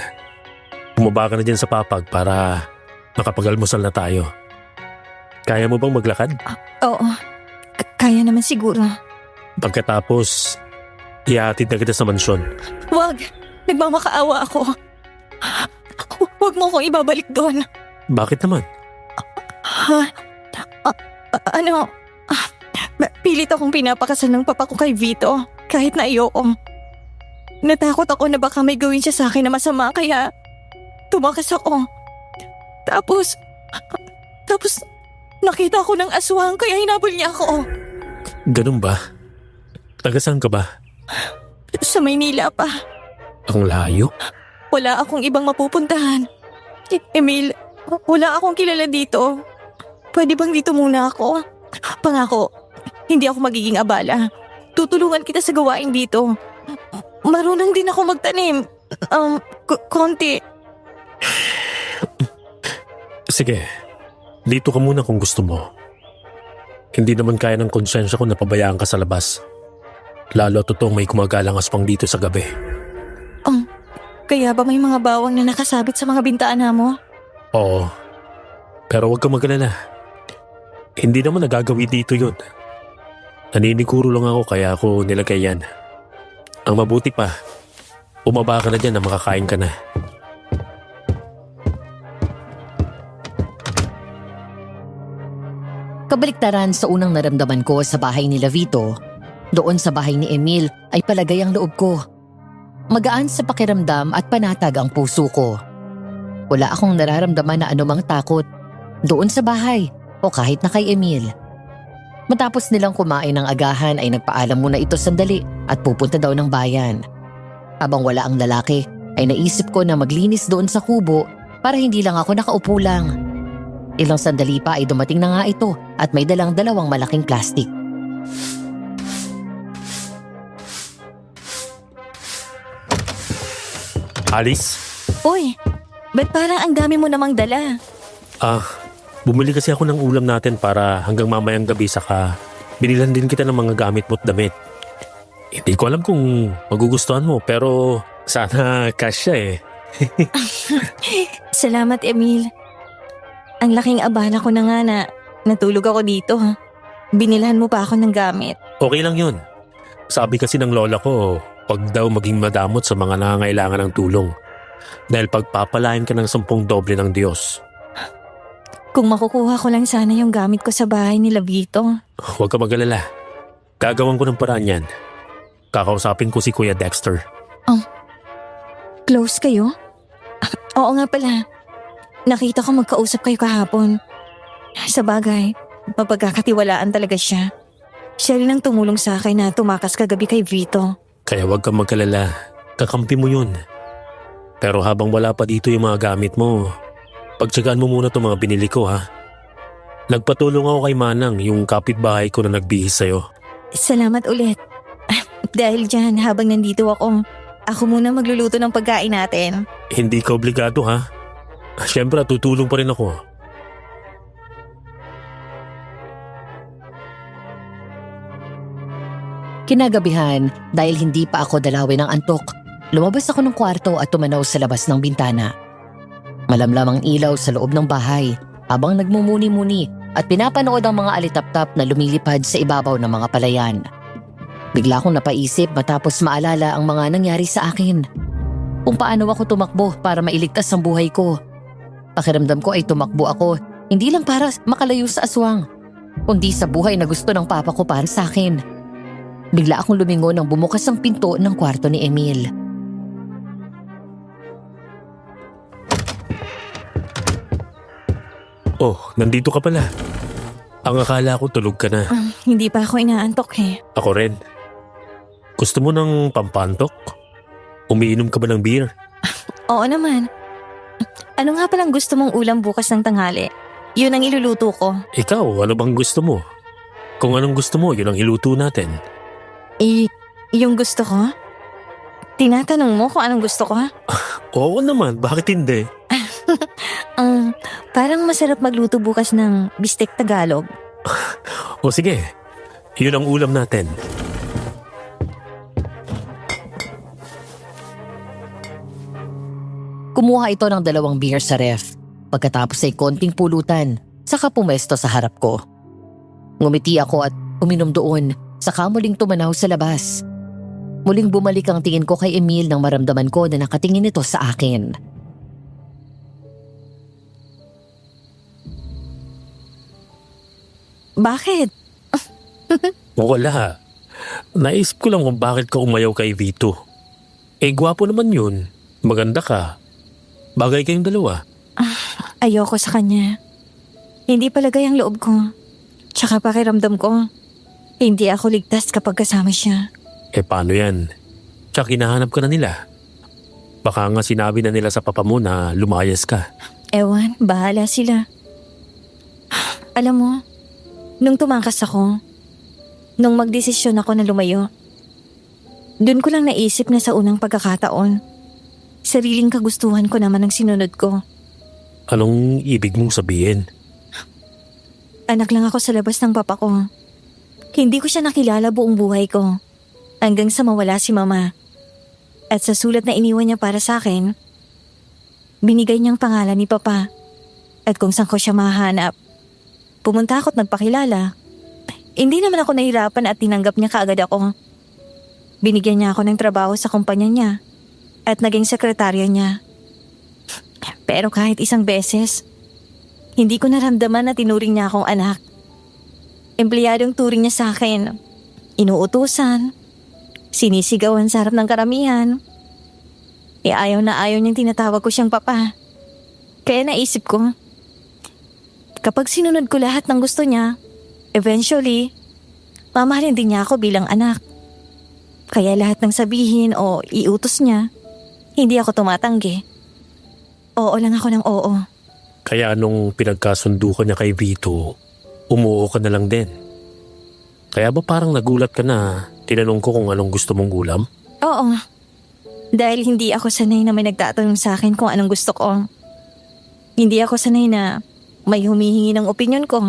Bumaba ka na dyan sa papag para makapag-almusal na tayo. Kaya mo bang maglakad? Oo. Kaya naman siguro. Pagkatapos, ihahatid na kita sa mansyon. Wag! Nagmamakaawa ako. Huwag mo ko ibabalik doon. Bakit naman? Pilit akong pinapakasal ng papa ko kay Vito. Kahit na ayoko. Natakot ako na baka may gawin siya sa akin na masama kaya tumakas ako. Tapos nakita ko ng aswang kaya hinabol niya ako. Ganun ba? Taga saan ka ba? Sa Maynila pa. Ang layo? Wala akong ibang mapupuntahan. Emil, wala akong kilala dito. Pwede bang dito muna ako? Pangako, hindi ako magiging abala. Tutulungan kita sa gawain dito. Marunong din ako magtanim. Konti. Sige, dito ka muna kung gusto mo. Hindi naman kaya ng konsensya ko na pabayaan ka sa labas. Lalo at totoong may kumagalang aswang dito sa gabi. Kaya ba may mga bawang na nakasabit sa mga bintana mo? Oo, pero huwag kang mag-alala. Hindi naman nagagawi dito yun. Naniniguro lang ako kaya ako nilagay yan. Ang mabuti pa, umaba ka na dyan na makakain ka na. Kabaliktaran sa unang naramdaman ko sa bahay ni Vito, doon sa bahay ni Emil ay palagay ang loob ko. Magaan sa pakiramdam at panatag ang puso ko. Wala akong nararamdaman na anumang takot doon sa bahay o kahit na kay Emil. Matapos nilang kumain ng agahan ay nagpaalam muna ito sandali at pupunta daw ng bayan. Habang wala ang lalaki ay naisip ko na maglinis doon sa kubo para hindi lang ako nakaupo lang. Ilang sandali pa ay dumating na nga ito at may dalang dalawang malaking plastic. Alice? Uy, ba't parang ang dami mo namang dala? Bumili kasi ako ng ulam natin para hanggang mamayang gabi saka binilan din kita ng mga gamit mo't damit. Hindi ko alam kung magugustuhan mo pero sana kasya eh. Salamat, Emil. Ang laking abala ko na nga na natulog ako dito. Binilhan mo pa ako ng gamit. Okay lang yun. Sabi kasi ng lola ko, pag daw maging madamot sa mga nangangailangan ng tulong. Dahil pagpapalain ka ng 10 doble ng Diyos. Kung makukuha ko lang sana yung gamit ko sa bahay ni Vito. Huwag ka mag-alala. Gagawan ko ng paraan yan. Kakausapin ko si Kuya Dexter. Close kayo? Oo nga pala. Nakita ko magkausap kayo kahapon. Sa bagay, mapagkakatiwalaan talaga siya. Siya rin ang tumulong sa akin na tumakas kagabi kay Vito. Kaya huwag kang mag-alala. Kakampi mo yun. Pero habang wala pa dito yung mga gamit mo, pagtsagaan mo muna itong mga binili ko ha. Nagpatulong ako kay Manang, yung kapitbahay ko na nagbihis sa'yo. Salamat ulit. Dahil dyan, habang nandito ako muna magluluto ng pagkain natin. Hindi ka obligado ha. Siyempre, tutulong pa rin ako. Kinagabihan, dahil hindi pa ako dalawin ng antok, lumabas ako ng kwarto at tumanaw sa labas ng bintana. Malamlam ang ilaw sa loob ng bahay habang nagmumuni-muni at pinapanood ang mga alitaptap na lumilipad sa ibabaw ng mga palayan. Bigla akong napaisip matapos maalala ang mga nangyari sa akin. Kung paano ako tumakbo para mailigtas ang buhay ko. Pakiramdam ko ay tumakbo ako hindi lang para makalayo sa aswang, kundi sa buhay na gusto ng papa ko para sa akin. Bigla akong lumingon nang bumukas ang pinto ng kwarto ni Emil. Oh, nandito ka pala. Ang akala ko tulog ka na. Hindi pa ako inaantok eh. Ako rin. Gusto mo ng pampantok? Umiinom ka ba ng beer? Oo naman. Ano nga palang gusto mong ulam bukas ng tanghali? Yun ang iluluto ko. Ikaw, ano bang gusto mo? Kung anong gusto mo, yun ang iluto natin. Yung gusto ko? Tinatanong mo kung anong gusto ko? Oo naman, bakit hindi? Parang masarap magluto bukas ng bistek Tagalog. O sige, yun ang ulam natin. Kumuha ito ng 2 beer sa ref. Pagkatapos ay konting pulutan, saka pumesto sa harap ko. Ngumiti ako at uminom doon, saka muling tumanaw sa labas. Muling bumalik ang tingin ko kay Emil nang maramdaman ko na nakatingin ito sa akin. Bakit? Wala. Naisip ko lang kung bakit ka umayaw kay Vito. Gwapo naman yun. Maganda ka. Bagay kayong dalawa. Ayoko sa kanya. Hindi palagay ang loob ko. Tsaka pakiramdam ko, hindi ako ligtas kapag kasama siya. Paano yan? Tsaka hinahanap ka na nila. Baka nga sinabi na nila sa papa mo na lumayas ka. Ewan, bahala sila. Alam mo, nung tumakas ako, nung magdesisyon ako na lumayo, dun ko lang naisip na sa unang pagkakataon, sariling kagustuhan ko naman ang sinunod ko. Anong ibig mong sabihin? Anak lang ako sa labas ng papa ko. Hindi ko siya nakilala buong buhay ko. Hanggang sa mawala si mama. At sa sulat na iniwan niya para sa akin, binigay niyang pangalan ni papa. At kung saan ko siya mahanap. Pumunta ako at nagpakilala. Hindi naman ako nahirapan at tinanggap niya kaagad ako. Binigyan niya ako ng trabaho sa kumpanya niya. At naging sekretarya niya. Pero kahit isang beses, hindi ko naramdaman na tinuring niya akong anak. Empleyadong turing niya sa akin. Inuutusan. Sinisigawan sa harap ng karamihan. Ayaw na ayaw niyang tinatawag ko siyang papa. Kaya naisip ko, kapag sinunod ko lahat ng gusto niya, eventually, mamahalin din niya ako bilang anak. Kaya lahat ng sabihin o iutos niya, hindi ako tumatanggi. Oo lang ako ng oo. Kaya nung pinagkasundo ka niya kay Vito, umuo ka na lang din. Kaya ba parang nagulat ka na tinanong ko kung anong gusto mong ulam? Oo. Dahil hindi ako sanay na may nagtatanong sa akin kung anong gusto ko. Hindi ako sanay na may humihingi ng opinyon ko.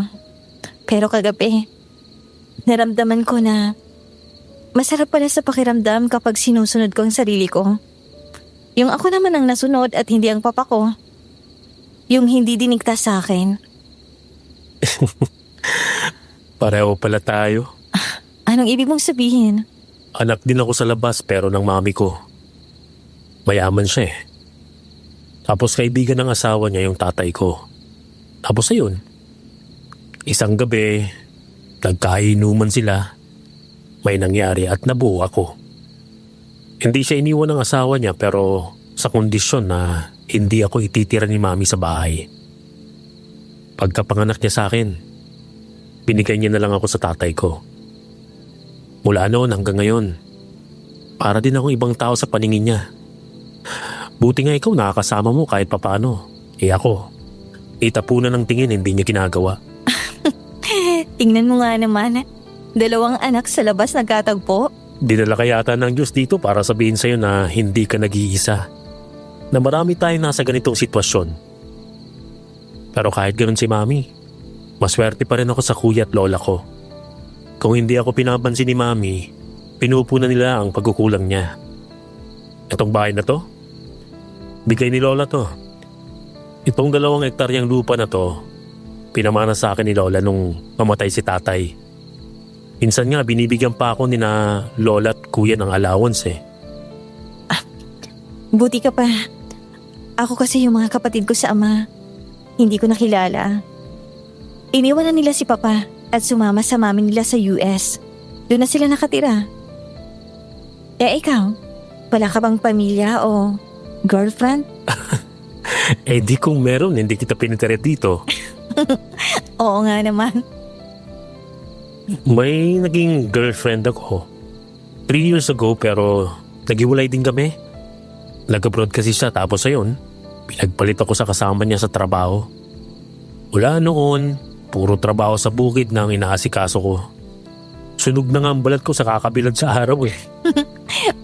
Pero kagabi, naramdaman ko na masarap pala sa pakiramdam kapag sinusunod ko ang sarili ko. Yung ako naman ang nasunod at hindi ang papa ko. Yung hindi dinigtas sa akin. Pareho pala tayo. Anong ibig mong sabihin? Anak din ako sa labas pero ng mami ko. Mayaman siya eh. Tapos kaibigan ng asawa niya yung tatay ko. Tapos ayun, isang gabi, nagkainuman sila. May nangyari at nabuo ako. Hindi siya iniwan ng asawa niya pero sa kondisyon na hindi ako ititira ni mami sa bahay. Pagkapanganak niya sa akin, binigay niya na lang ako sa tatay ko. Mula noon hanggang ngayon, para din akong ibang tao sa paningin niya. Buti nga ikaw nakakasama mo kahit papaano. Ako, itapunan ng tingin hindi niya ginagawa. Tingnan mo nga naman, 2 anak sa labas nagkatagpo. Dinala ka yata ng Diyos dito para sabihin sa'yo na hindi ka nag-iisa. Na marami tayong nasa ganitong sitwasyon. Pero kahit ganoon si mami, maswerte pa rin ako sa kuya at lola ko. Kung hindi ako pinapansin ni mami, pinupunan nila ang pagkukulang niya. Itong bahay na to, bigay ni lola to. Itong 2 hektaryang lupa na to, pinamana sa akin ni lola nung mamatay si tatay. Minsan nga binibigyan pa ako ni na lola at kuya ng allowance eh. Buti ka pa. Ako kasi yung mga kapatid ko sa ama, hindi ko nakilala. Iniwan na nila si papa at sumama sa mami nila sa US. Doon na sila nakatira. Ikaw, wala ka bang pamilya o girlfriend? Di kung meron, hindi kita pinitira dito. Oo nga naman. May naging girlfriend ako. 3 years ago pero naghiwalay din kami. Nag-abroad kasi siya tapos ayun, pinagpalit ako sa kasama niya sa trabaho. Wala noon, puro trabaho sa bukid na ang inaasikaso ko. Sunog na nga ang balat ko sa kakabilad sa araw eh.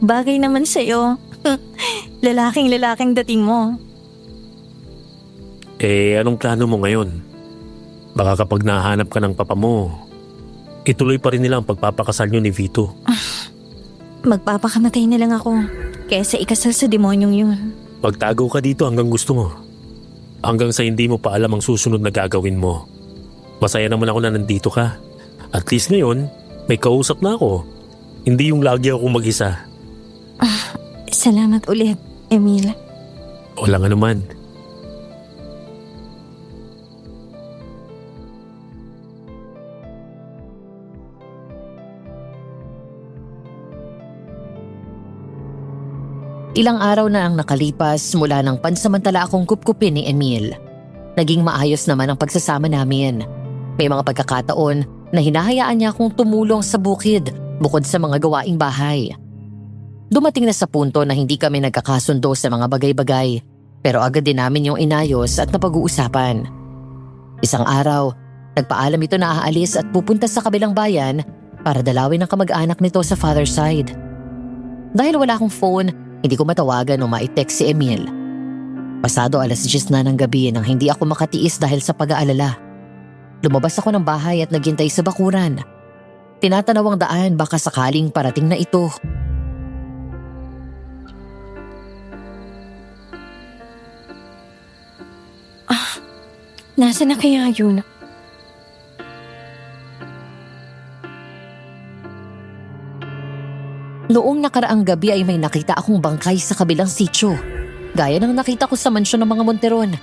Bagay naman sa'yo. Lalaking dating mo. Eh, anong plano mo ngayon? Baka kapag nahanap ka ng papa mo, ituloy pa rin nila ang pagpapakasal nyo ni Vito. Magpapakamatay na lang ako kaysa ikasal sa demonyong yun. Magtago ka dito hanggang gusto mo. Hanggang sa hindi mo pa alam ang susunod na gagawin mo. Masaya naman ako na nandito ka. At least ngayon, may kausap na ako. Hindi yung lagi ako mag-isa. Salamat ulit, Emil. Walang anuman. Ilang araw na ang nakalipas mula nang pansamantala akong kupkupin ni Emil. Naging maayos naman ang pagsasama namin. May mga pagkakataon na hinahayaan niya akong tumulong sa bukid bukod sa mga gawaing bahay. Dumating na sa punto na hindi kami nagkakasundo sa mga bagay-bagay, pero agad din namin yung inayos at napag-uusapan. Isang araw, nagpaalam ito na aalis at pupunta sa kabilang bayan para dalawin ang kamag-anak nito sa father side. Dahil wala akong phone, hindi ko matawagan o ma-text si Emil. Pasado 10:00 na ng gabi nang hindi ako makatiis dahil sa pag-aalala. Lumabas ako ng bahay at naghintay sa bakuran. Tinatanaw ang daan baka sakaling parating na ito. Nasaan na kaya yun? Noong nakaraang gabi ay may nakita akong bangkay sa kabilang sityo. Gaya ng nakita ko sa mansyon ng mga Monteron.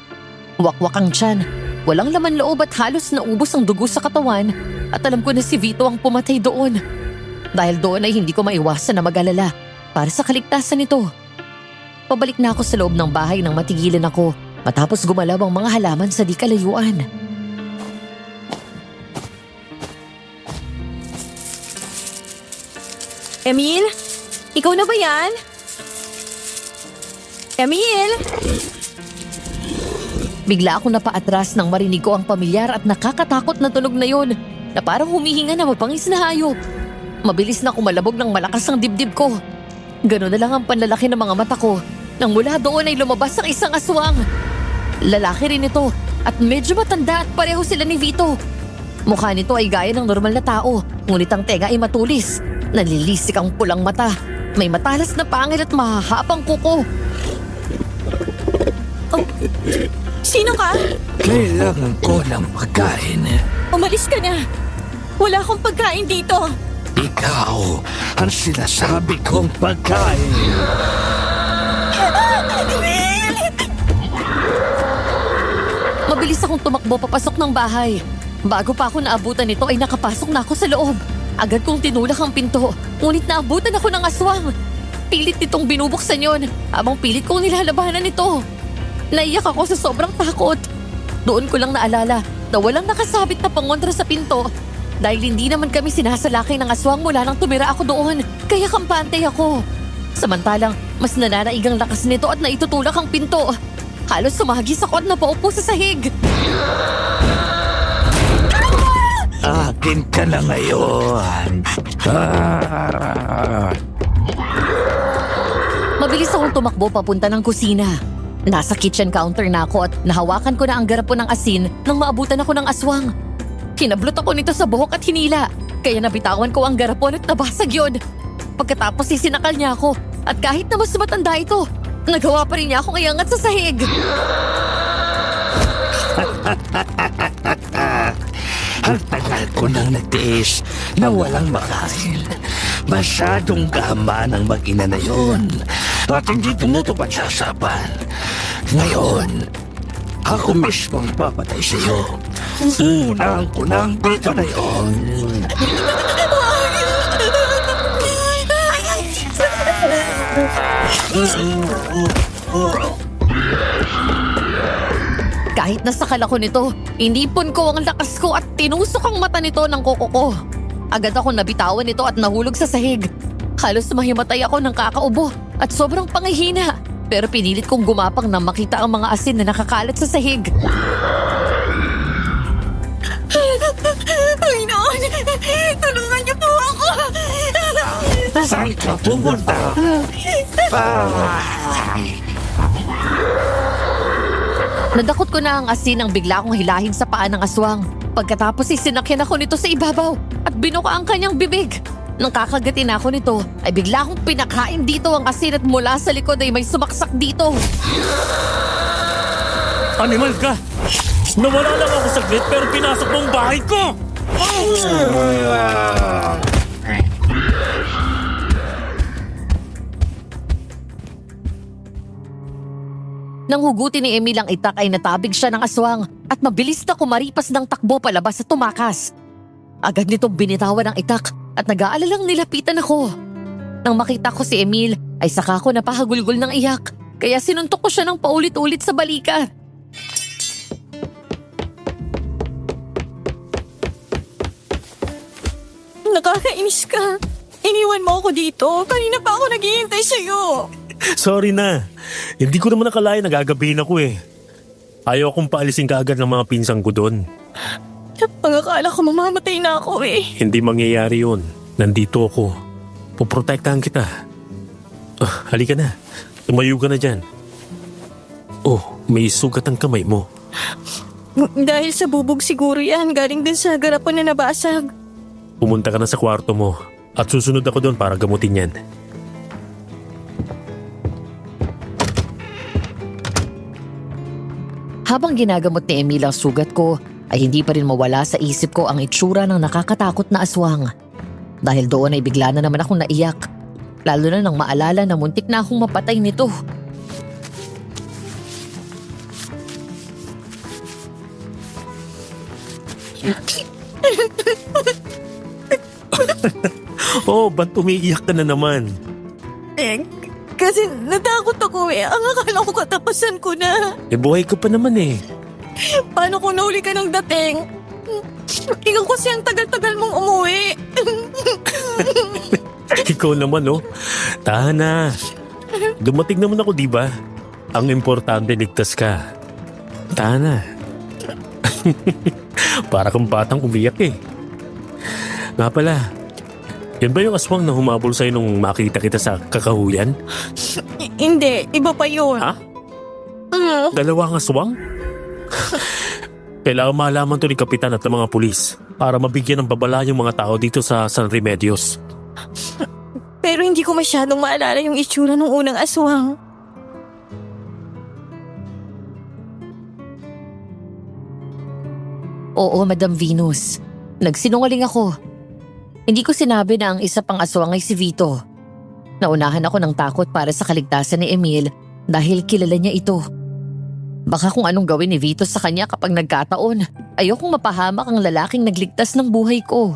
Wakwak ang tiyan, walang laman loob at halos naubos ang dugo sa katawan at alam ko na si Vito ang pumatay doon. Dahil doon ay hindi ko maiwasan na mag-alala para sa kaligtasan nito. Pabalik na ako sa loob ng bahay nang matigilan ako matapos gumalaw ang mga halaman sa di kalayuan. Emil? Ikaw na ba yan? Emil? Bigla akong napaatras nang marinig ko ang pamilyar at nakakatakot na tunog na yon na parang humihinga na mapangis na hayop. Mabilis na kumalabog ng malakas ang dibdib ko. Gano'n na lang ang panlalaki ng mga mata ko nang mula doon ay lumabas ang isang aswang. Lalaki rin ito at medyo matanda at pareho sila ni Vito. Mukha nito ay gaya ng normal na tao, ngunit ang tenga ay matulis. Nalilisik ang pulang mata. May matalas na pangil at mahahabang kuko. Sino ka? Kailangan ko ng pagkain. Umalis ka na. Wala akong pagkain dito. Ikaw ang sinasabi kong pagkain. Mabilis akong tumakbo papasok ng bahay. Bago pa ako naabutan nito ay nakapasok na ako sa loob. Agad kong tinulak ang pinto, ngunit naabutan ako ng aswang. Pilit nitong binubuksan yon, habang pilit kong nilalabanan ito. Naiyak ako sa sobrang takot. Doon ko lang naalala na walang nakasabit na pangontra sa pinto dahil hindi naman kami sinasalakay ng aswang mula nang tumira ako doon, kaya kampante ako. Samantalang mas nananaig ang lakas nito at naitutulak ang pinto. Halos sumagis ako at napaupo sa sahig. Akin ka na ngayon. Mabilis akong tumakbo papunta ng kusina. Nasa kitchen counter na ako at nahawakan ko na ang garapon ng asin nang maabutan ako ng aswang. Kinablot ako nito sa buhok at hinila, kaya nabitawan ko ang garapon at nabasag yun. Pagkatapos isinakal niya ako at kahit na mas matanda ito, nagawa pa rin niya akong iangat sa sahig. Ang tagal ko nang nagtiis na walang makain. Masyadong gaman ang mag-ina na yun. At hindi tumutupad sa usapan. Ngayon, ako mismo ang papatay sa iyo. Unang kunang dito na yun. Kahit nasakal ako nito, inipon ko ang lakas ko at tinusok ang mata nito ng kuko ko. Agad ako nabitawan nito at nahulog sa sahig. Halos mahimatay ako ng kakaubo at sobrang pangihina. Pero pinilit kong gumapang na makita ang mga asin na nakakalat sa sahig. Panginoon, tulungan niyo po ako. Pupunta. Nadakot ko na ang asin nang bigla akong hilahin sa paa ng aswang. Pagkatapos isinakyan ako nito sa ibabaw at binuka ang kanyang bibig. Nang kakagatin ako nito, ay bigla akong pinakain dito ang asin at mula sa likod ay may sumaksak dito. Animal ka! Nawala lang ako saglit pero pinasok mo ang bahay ko! Nang hugutin ni Emil ang itak ay natabig siya ng aswang at mabilis na kumaripas ng takbo palabas at tumakas. Agad nitong binitawan ang itak at nag-aalalang nilapitan ako. Nang makita ko si Emil ay saka ko napahagulgol ng iyak kaya sinuntok ko siya ng paulit-ulit sa balikat. Nakakainis ka. Iniwan mo ako dito. Kanina pa ako naghihintay sa'yo. Sorry na. Hindi ko naman nakalain nagagabihin ako eh. Ayaw akong paalisin kaagad ng mga pinsang ko doon. Pangakala ko mamamatay na ako eh. Hindi mangyayari yun. Nandito ako. Puprotektahan kita. Halika na. Tumayo ka na dyan. Oh, may sugat ang kamay mo. Dahil sa bubog siguro yan. Galing din sa garapan na nabasag. Pumunta ka na sa kwarto mo at susunod ako doon para gamutin yan. Habang ginagamot ni Emil ang sugat ko, ay hindi pa rin mawala sa isip ko ang itsura ng nakakatakot na aswang. Dahil doon ay bigla na naman akong naiyak, lalo na nang maalala na muntik na akong mapatay nito. Oh, ba't umiiyak ka na naman? Kasi natakot ako eh. Ang akala ko katapasan ko na. Buhay ka pa naman eh. Paano kung nahuli ka ng dating? Ikaw kasi ang tagal-tagal mong umuwi. Ikaw naman oh. Tahan na. Dumating naman ako diba? Ang importante ligtas ka. Tahan na. Para kang batang umiyak eh. Nga pala, yan ba yung aswang na humabol sa'yo nung makita kita sa kakahuyan? Hindi, iba pa yun. Ha? Dalawang aswang? Kailangan malaman to ni Kapitan at ng mga pulis para mabigyan ng babala yung mga tao dito sa San Remedios. Pero hindi ko masyadong maalala yung itsura ng unang aswang. Oo, Madam Venus. Nagsinungaling ako. Hindi ko sinabi na ang isa pang aswang ay si Vito. Naunahan ako ng takot para sa kaligtasan ni Emil dahil kilala niya ito. Baka kung anong gawin ni Vito sa kanya kapag nagkataon, ayokong mapahamak ang lalaking nagligtas ng buhay ko.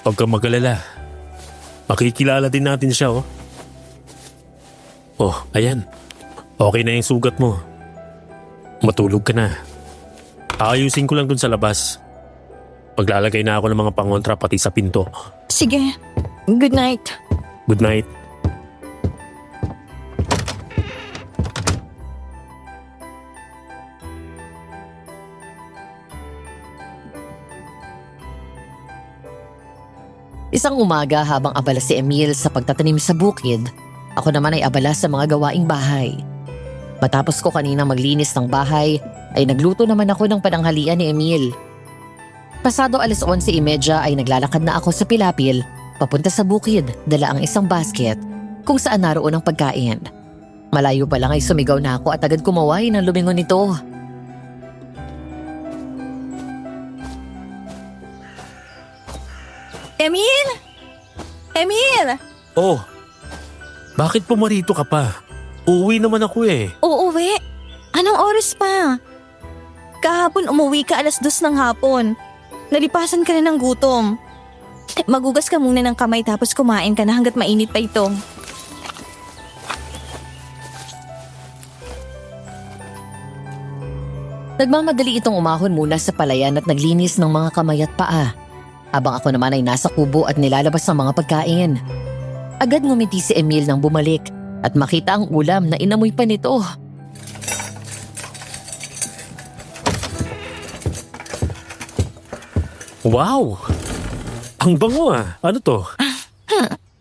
Huwag kang mag-alala. Makikilala din natin siya oh. Oh, ayan. Okay na yung sugat mo. Matulog ka na. Aayusin ko lang dun sa labas. Paglalagay na ako ng mga pangontra pati sa pinto. Sige, good night. Good night. Isang umaga habang abala si Emil sa pagtatanim sa bukid, ako naman ay abala sa mga gawaing bahay. Matapos ko kanina maglinis ng bahay, ay nagluto naman ako ng pananghalian ni Emil. Pasado 11:30 ay naglalakad na ako sa Pilapil, papunta sa bukid, dala ang isang basket, kung saan naroon ang pagkain. Malayo pa lang ay sumigaw na ako at agad kumaway ng lumingon nito. Emil! Emil! Oh, bakit pumarito ka pa? Uuwi naman ako eh. Uuwi? Anong oras pa? Kahapon umuwi ka 2:00 ng hapon. Nalipasan ka na ng gutom. Magugas ka muna ng kamay tapos kumain ka na hanggat mainit pa ito. Nagmamadali itong umahon muna sa palayan at naglinis ng mga kamay at paa. Habang ako naman ay nasa kubo at nilalabas ng mga pagkain. Agad ngumiti si Emil nang bumalik at makita ang ulam na inamoy pa nito. Wow! Ang bango ah. Ano to?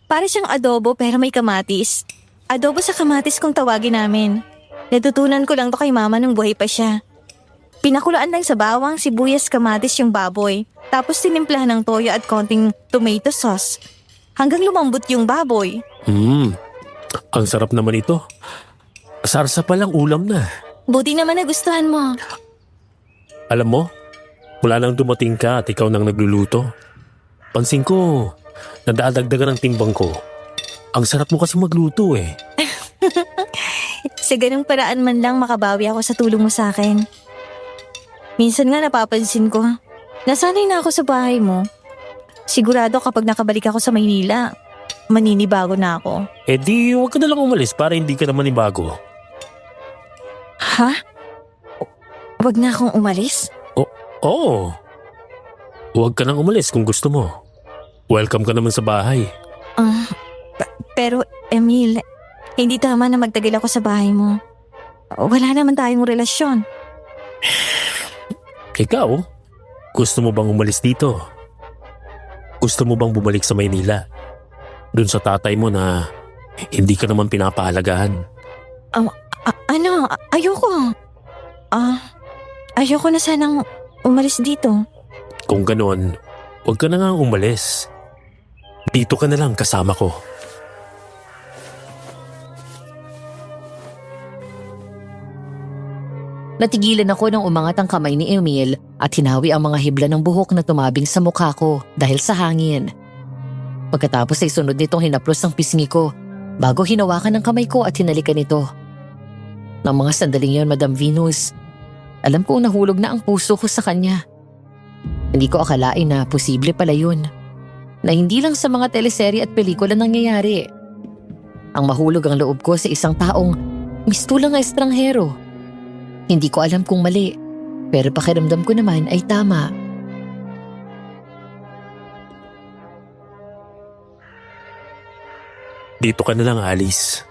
Para siyang adobo pero may kamatis. Adobo sa kamatis kung tawagin namin. Natutunan ko lang to kay mama nung buhay pa siya. Pinakulaan lang sa bawang, sibuyas, kamatis yung baboy. Tapos tinimplahan ng toyo at konting tomato sauce. Hanggang lumambot yung baboy. Ang sarap naman ito. Sarsa palang ulam na. Buti naman nagustuhan mo. Alam mo, mula nang dumating ka at ikaw nang nagluluto, pansin ko, nadadagdagan ang timbang ko. Ang sarap mo kasi magluto eh. Sa ganung paraan man lang makabawi ako sa tulong mo sa akin. Minsan nga napapansin ko, nasanay na ako sa bahay mo. Sigurado kapag nakabalik ako sa Maynila, maninibago na ako. Eh di, huwag ka na lang umalis para hindi ka naman ibago. Ha? Huwag na akong umalis? Oo. Huwag ka nang umalis kung gusto mo. Welcome ka naman sa bahay. Pero Emil, hindi tama na magtagal ako sa bahay mo. Wala naman tayong relasyon. Ikaw, gusto mo bang umalis dito? Gusto mo bang bumalik sa Maynila? Doon sa tatay mo na hindi ka naman pinapahalagahan. Ayoko. Ayoko na sanang umalis dito. Kung ganon, huwag ka na nga umalis. Dito ka na lang kasama ko. Natigilan ako nang umangat ang kamay ni Emil at hinawi ang mga hibla ng buhok na tumabing sa mukha ko dahil sa hangin. Pagkatapos ay sunod nitong hinaplos ang pisngi ko bago hinawakan ang kamay ko at hinalikan ito. Nang mga sandaling yon, Madam Venus, alam kong nahulog na ang puso ko sa kanya. Hindi ko akalain na posible pala yun. Na hindi lang sa mga teleserye at pelikula nangyayari. Ang mahulog ang loob ko sa isang taong mistulang estranghero. Hindi ko alam kung mali, pero pakiramdam ko naman ay tama. Dito ka na lang, Alice.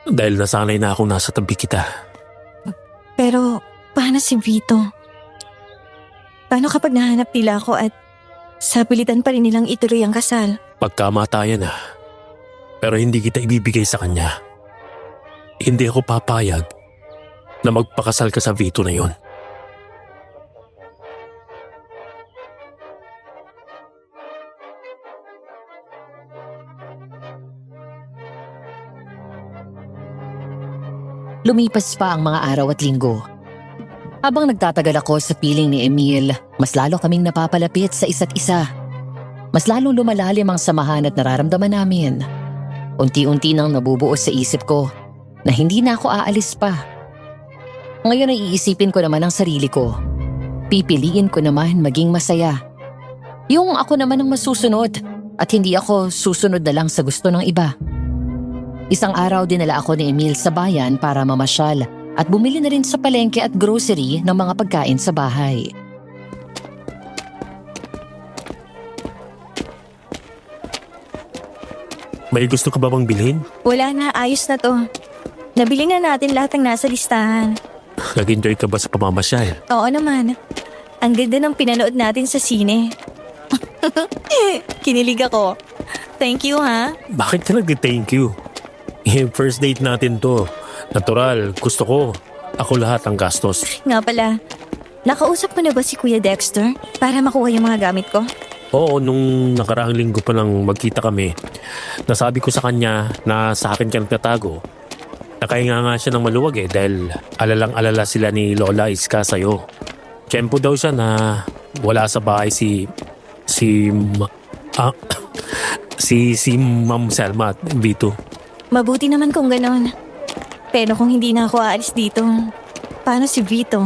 Dahil nasanay na akong nasa tabi kita. Pero paano si Vito? Paano kapag nahanap nila ako at sapilitan pa rin nilang ituloy ang kasal? Pagkamatayan na. Pero hindi kita ibibigay sa kanya. Hindi ako papayag na magpakasal ka sa Vito na yon. Lumipas pa ang mga araw at linggo. Habang nagtatagal ako sa piling ni Emil, mas lalo kaming napapalapit sa isa't isa. Mas lalong lumalalim ang samahan at nararamdaman namin. Unti-unti nang nabubuo sa isip ko na hindi na ako aalis pa. Ngayon ay iisipin ko naman ang sarili ko. Pipiliin ko naman maging masaya. Yung ako naman ang masusunod at hindi ako susunod na lang sa gusto ng iba. Isang araw dinala ako ni Emil sa bayan para mamasyal at bumili na rin sa palengke at grocery ng mga pagkain sa bahay. May gusto ka ba bang bilhin? Wala na, ayos na to. Nabili na natin lahat ng nasa listahan. Nag-enjoy ka ba sa pamamasyal? Oo naman. Ang ganda ng pinanood natin sa sine. Kinilig ako. Thank you ha. Bakit ka nag-thank you? First date natin to. Natural, gusto ko. Ako lahat ang gastos. Nga pala, nakausap mo na ba si Kuya Dexter para makuha yung mga gamit ko? Oo, nung nakaraang linggo pa lang magkita kami, nasabi ko sa kanya na sa akin ka nagtatago. Nakahinga nga siya ng maluwag dahil alalang-alala sila ni Lola Iska sa'yo. Tiyempo daw siya na wala sa bahay si Ma'am Selma at Vito. Mabuti naman kung ganon. Pero kung hindi na ako aalis dito, paano si Vito?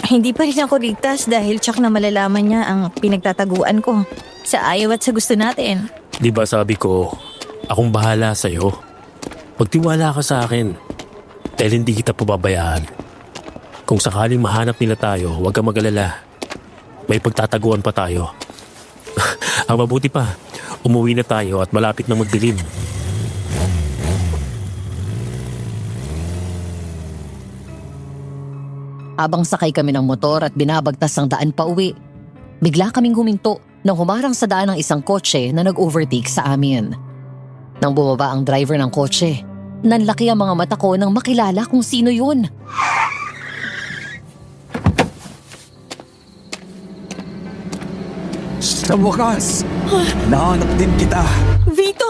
Hindi pa rin ako ligtas dahil tsak na malalaman niya ang pinagtataguan ko sa ayaw at sa gusto natin. Di ba sabi ko, akong bahala sa'yo. Magtiwala ka sa akin dahil hindi kita pababayaan. Kung sakaling mahanap nila tayo, huwag kang mag-alala. May pagtataguan pa tayo. Ang mabuti pa, umuwi na tayo at malapit na magdilim. Habang sakay kami ng motor at binabagtas ang daan pa uwi, Bigla kaming huminto nang humarang sa daan ng isang kotse na nag-overtake sa amin. Nang bumaba ang driver ng kotse, nanlaki ang mga mata ko nang makilala kung sino yun. Sa wakas, nahanap din kita. Vito!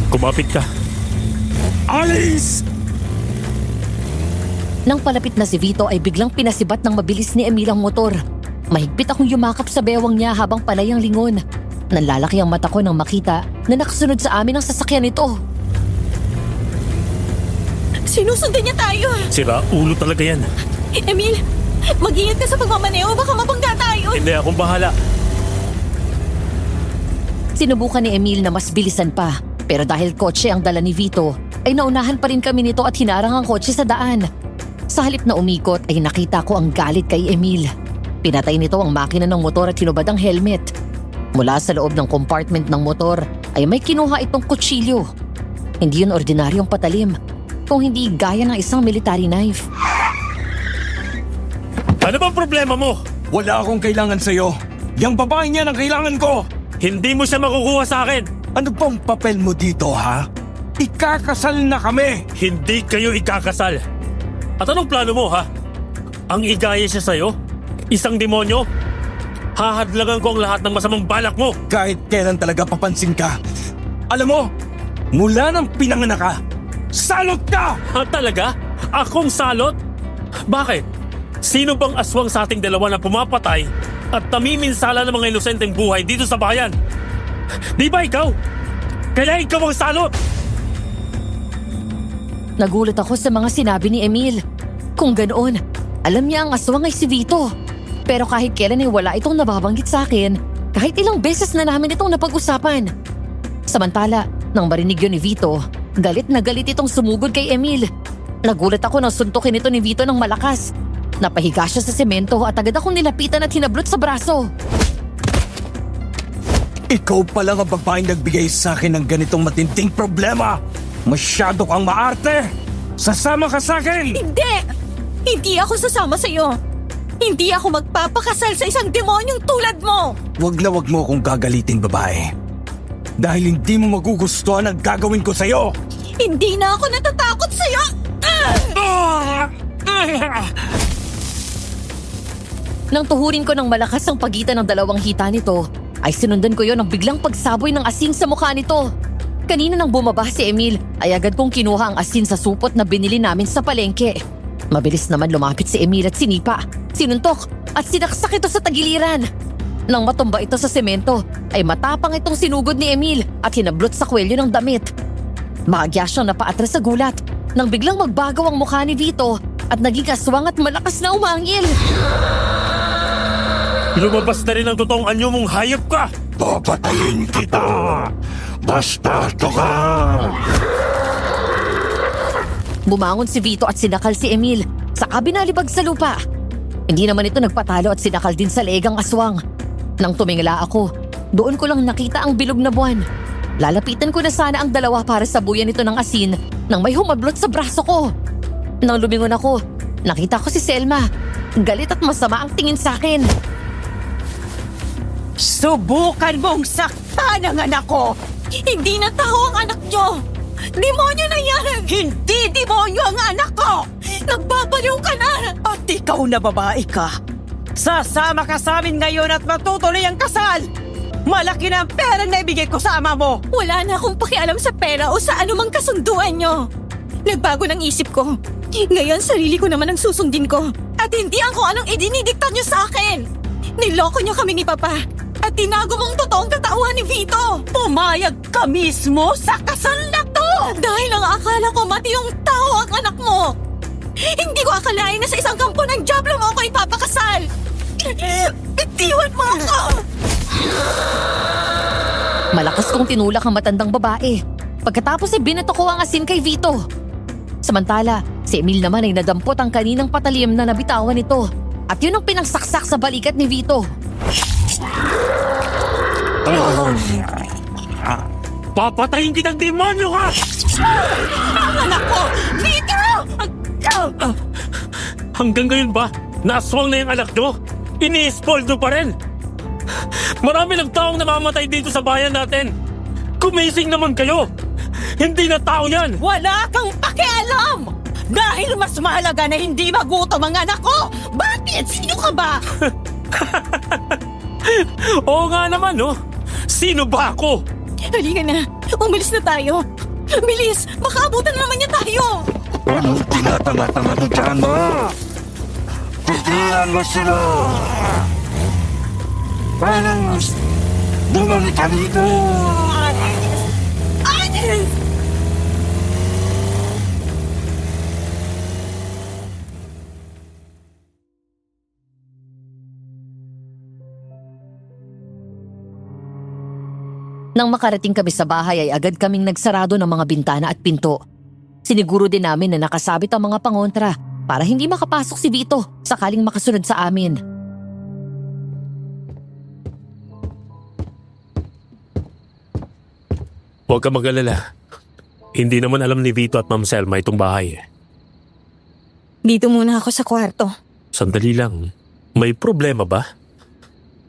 Kumapit ka. Alice! Nang palapit na si Vito ay biglang pinasibat ng mabilis ni Emil ang motor. Mahigpit akong yumakap sa bewang niya habang panay ang lingon. Nanlalaki ang mata ko nang makita na nakasunod sa amin ang sasakyan nito. Sinusundan niya tayo! Sira ulo talaga yan. Emil, mag-ingat ka sa pagmamaneo, baka mabangga tayo! Hindi, akong bahala. Sinubukan ni Emil na mas bilisan pa. Pero dahil kotse ang dala ni Vito, ay naunahan pa rin kami nito at hinarang ang kotse sa daan. Sa halip na umikot ay nakita ko ang galit kay Emil. Pinatay nito ang makina ng motor at hinubad ang helmet. Mula sa loob ng compartment ng motor ay may kinuha itong kutsilyo. Hindi yun ordinaryong patalim, kung hindi gaya ng isang military knife. Ano bang problema mo? Wala akong kailangan sa'yo. Yang babae niya ang kailangan ko. Hindi mo siya makukuha sa akin. Ano bang papel mo dito, ha? Ikakasal na kami. Hindi kayo ikakasal. At anong plano mo, ha? Ang igaya siya sa'yo? Isang demonyo? Hahadlangan ko ang lahat ng masamang balak mo. Kahit kailan talaga papansin ka. Alam mo, mula nang pinanganak ka, salot ka! Ha, talaga? Akong salot? Bakit? Sino bang aswang sa ating dalawa na pumapatay at namiminsala ng mga inosenteng buhay dito sa bayan? Di ba ikaw? Kaya ikaw ang salot! Nagulat ako sa mga sinabi ni Emil. Kung ganoon, alam niya ang aswang ay si Vito. Pero kahit kailan ay wala itong nababanggit sa akin, kahit ilang beses na namin itong napag-usapan. Samantala, nang marinig yun ni Vito, galit na galit itong sumugod kay Emil. Nagulat ako nang suntukin ito ni Vito ng malakas. Napahiga siya sa semento at agad akong nilapitan at hinablot sa braso. Ikaw pa lang ang babaeng nagbigay sa akin ng ganitong matinding problema. Masyado kang maarte. Sasama ka sa akin. Hindi! Hindi ako sasama sa'yo! Hindi ako magpapakasal sa isang demonyong tulad mo! Wag na wag mo akong gagalitin, babae. Dahil hindi mo magugustuhan ang gagawin ko sa'yo. Hindi na ako natatakot sa'yo! Nang tuhurin ko ng malakas ang pagitan ng dalawang hita nito, ay sinundan ko yon ng biglang pagsaboy ng asin sa mukha nito. Kanina nang bumaba si Emil, ay agad kong kinuha ang asin sa supot na binili namin sa palengke. Mabilis naman lumapit si Emil at sinipa, sinuntok at sinaksak ito sa tagiliran. Nang matumba ito sa semento, ay matapang itong sinugod ni Emil at hinablot sa kwelyo ng damit. Bahagya siyang napaatras sa gulat nang biglang magbagaw ang mukha ni Vito at naging aswang at malakas na umangil. Lumabas na rin ang totoong anyo mong hayop ka! Papatayin kita! Bastardo ka! Bumangon si Vito at sinakal si Emil, saka binalibag sa lupa. Hindi naman ito nagpatalo at sinakal din sa leeg ang aswang. Nang tumingala ako, doon ko lang nakita ang bilog na buwan. Lalapitan ko na sana ang dalawa para sabuyan ito ng asin nang may humablot sa braso ko. Nang lumingon ako, nakita ko si Selma. Galit at masama ang tingin sa akin. Subukan mong saktan ang anak ko! Hindi na tao ang anak nyo! Demonyo na yan! Hindi demonyo ang anak ko! Nagbabaliw ka na! At ikaw na babae ka. Sasama ka sa amin ngayon at matutuloy ang kasal. Malaki na ang perang naibigay ko sa ama mo. Wala na akong pakialam sa pera o sa anumang kasunduan nyo. Nagbago ng isip ko. Ngayon sarili ko naman ang susundin ko. At hindi ang kung anong idinidikta nyo sa akin. Niloko nyo kami ni Papa. At tinago mong totoong katauhan ni Vito. Pumayag ka mismo sa kasal na to. Dahil ang akala ko mati yung tao ang anak mo. Hindi ko akalain na sa isang kampo ng Diablo mo ako ipapakasal. Bitiwan mo ako! Malakas kong tinulak ang matandang babae. Pagkatapos ay binato ko ang asin kay Vito. Samantala, si Emil naman ay nadampot ang kaninang patalim na nabitawan nito. At yun ang pinangsaksak sa balikat ni Vito. Papatayin kitang demonyo ka! Ang anak ko! Vito! Hanggang ngayon ba? Naswang na yung anak nyo? Ini-spoil nyo pa rin? Marami ng taong namamatay dito sa bayan natin. Kumising naman kayo. Hindi na tao yan. Wala kang pakialam! Dahil mas mahalaga na hindi magutom ang anak ko! Bakit? Sino ka ba? Oo nga naman, no? Sino ba ako? Halika na. Umalis na tayo. Bilis! Baka abutan na naman niya tayo! Anong tinatanga-tanga mo dyan mo? Tigilan mo sila! Anis! Bumalik ka dito! Anis! Nang makarating kami sa bahay ay agad kaming nagsarado ng mga bintana at pinto. Siniguro din namin na nakasabit ang mga pangontra para hindi makapasok si Vito sakaling makasunod sa amin. Huwag ka mag-alala. Hindi naman alam ni Vito at Ma'am Selma itong bahay. Dito muna ako sa kwarto. Sandali lang. May problema ba?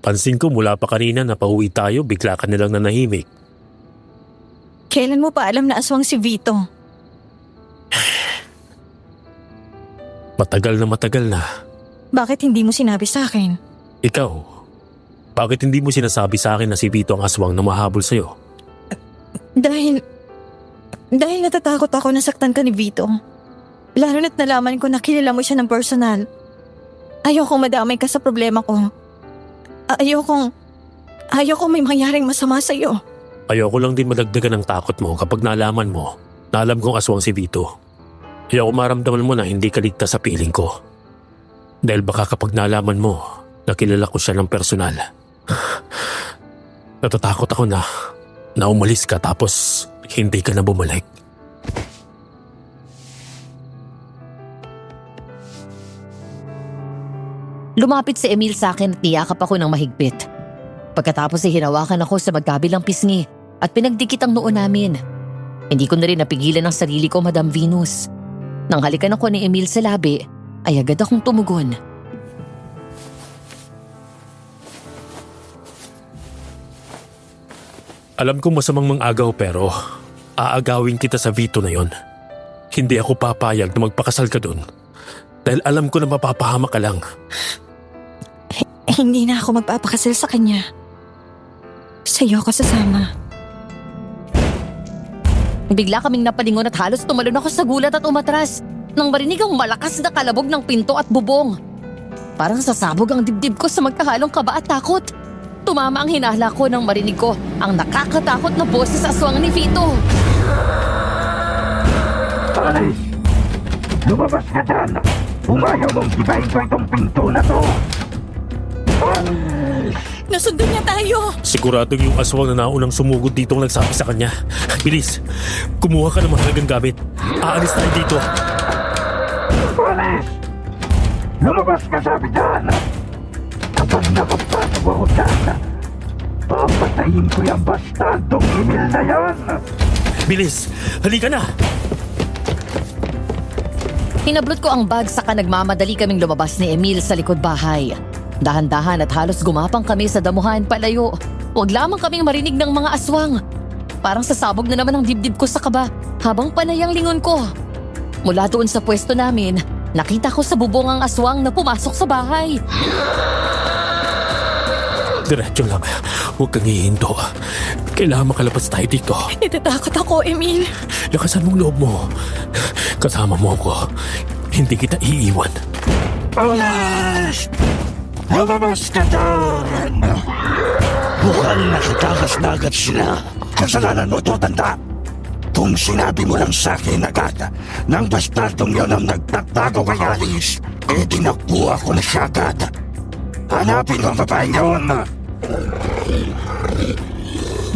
Pansin ko mula pa kanina na pauwi tayo, bigla ka nilang nanahimik. Kailan mo pa alam na aswang si Vito? Matagal na. Bakit hindi mo sinabi sa akin? Ikaw, bakit hindi mo sinasabi sa akin na si Vito ang aswang na mahabol sa'yo? Dahil natatakot ako na saktan ka ni Vito. Lalo na't nalaman ko na kilala mo siya ng personal. Ayokong madamay ka sa problema ko. Ayokong may mangyaring masama sa'yo. Ayoko lang din madagdagan ng takot mo kapag nalaman mo na alam kong aswang si Vito. Ayoko maramdaman mo na hindi ka ligtas sa piling ko. Dahil baka kapag nalaman mo na kilala ko siya ng personal. Natatakot ako na umalis ka tapos hindi ka na bumalik. Lumapit si Emil sa akin at niyakap ako ng mahigpit. Pagkatapos ay hinawakan ako sa magkabilang pisngi at pinagdikit ang noo namin. Hindi ko na rin napigilan ang sarili ko, Madam Venus. Nang halikan ako ni Emil sa labi, ay agad akong tumugon. Alam kong masamang mang-agaw pero aagawin kita sa Vito na yon. Hindi ako papayag na magpakasal ka dun. Dahil alam ko na mapapahama ka lang. Hindi na ako magpapakasal sa kanya. Sa'yo ako sasama. Bigla kaming napalingon at halos tumalon ako sa gulat at umatras nang marinig ang malakas na kalabog ng pinto at bubong. Parang sasabog ang dibdib ko sa magkahalong kaba at takot. Tumama ang hinala ko nang marinig ko ang nakakatakot na boses sa aswang ni Vito. Anis! Lumabas ka dyan! Umayaw mong gibahin ko itong pinto na to! Nasundan niya tayo! Siguradong yung aswang na naunang sumugod dito ang nagsabi sa kanya. Bilis! Kumuha ka ng mahalagang gamit. Aalis tayo dito. Anis! Lumabas ka sabi dyan! Kapag nakapasok ako dyan, papatayin ko yung bastardong Emil na yan! Bilis! Halika na! Hinablot ko ang bag saka nagmamadali kaming lumabas ni Emil sa likod bahay. Dahan-dahan at halos gumapang kami sa damuhan palayo. Huwag lamang kaming marinig ng mga aswang. Parang sasabog na naman ang dibdib ko sa kaba habang panay ang lingon ko. Mula doon sa pwesto namin, nakita ko sa bubong ang aswang na pumasok sa bahay. Diretso lang. Huwag kang hihinto. Kailangan makalabas tayo dito. Natatakot ako, Emil. Lakasan mong loob mo. Kasama mo ako. Hindi kita iiwan. Anis! Lumabas ka dyan! Mukhang nakitakas na agad sila. Kasalanan mo to, tanda. Kung sinabi mo lang sa akin agad ng bastardong yon ang nagtatago kay Alice, eh tinakbuha ko na siya agad. Hanapin ang babae yon.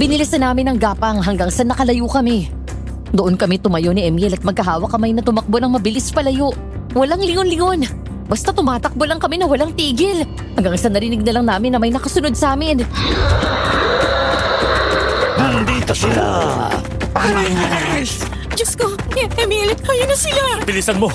Binilisan namin ang gapang hanggang sa nakalayo kami. Doon kami tumayo ni Emil at magkahawak kamay na tumakbo ng mabilis palayo. Walang lingon-lingon. Basta tumatakbo lang kami na walang tigil. Hanggang sa narinig na lang namin na may nakasunod sa amin. Nandito sila! Anis! Diyos ko! Emil! Ayun na sila! Bilisan mo!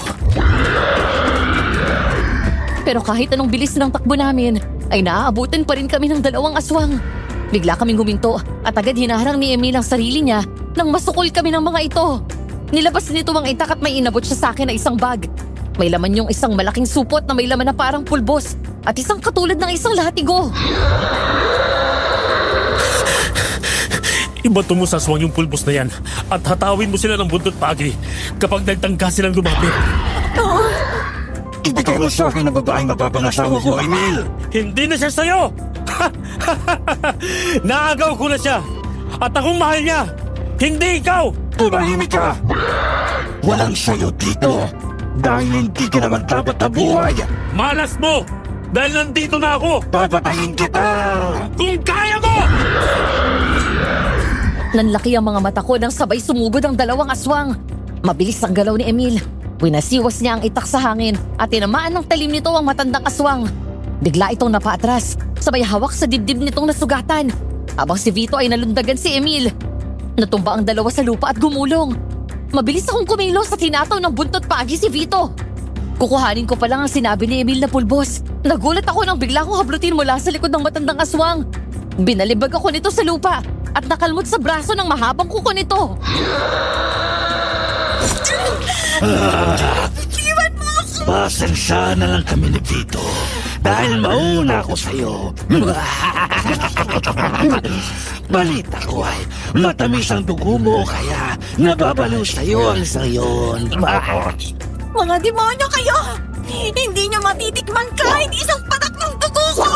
Pero kahit anong bilis ng takbo namin, ay naaabutan pa rin kami ng dalawang aswang. Bigla kaming huminto at agad hinaharang ni Emil ang sarili niya nang masukol kami ng mga ito. Nilabas nito ang itak at may inabot siya sa akin na isang bag. May laman yung isang malaking supot na may laman na parang pulbos at isang katulad ng isang latigo. Ibato mo sa aswang yung pulbos na yan at hatawin mo sila ng buntot pagi kapag nagtangka silang lumapit. Ibigay mo sa akin ang babaeng mapapangasawa ko, Emil! Hindi na siya sa'yo! Naagaw ko na siya! At akong mahal niya! Hindi ikaw! Tumahimik ka! Walang sayo dito! Dahil hindi ka naman dapat na buhay! Malas mo! Dahil nandito na ako! Papatayin kita! Kung kaya mo! Nanlaki ang mga mata ko nang sabay sumugod ang dalawang aswang. Mabilis ang galaw ni Emil. Winasiwas niya ang itak sa hangin at tinamaan ng talim nito ang matandang aswang. Bigla itong napaatras, sabay hawak sa dibdib nitong nasugatan. Habang si Vito ay nalundagan si Emil. Natumba ang dalawa sa lupa at gumulong. Mabilis akong kumilos at tinataw ng buntot pagi si Vito. Kukuhanin ko pa lang ang sinabi ni Emil na pulbos. Nagulat ako nang bigla akong hablutin mula sa likod ng matandang aswang. Binalibag ako nito sa lupa at nakalmot sa braso ng mahabang kuko nito. Pasensya na lang kami ni Vito dahil mauna ako sa'yo. Balita ko ay matamis ang dugo mo kaya nababaliw sa'yo ang isang yun. Mga demonyo kayo! Hindi niyo matitikman kahit isang patak ng dugo ko!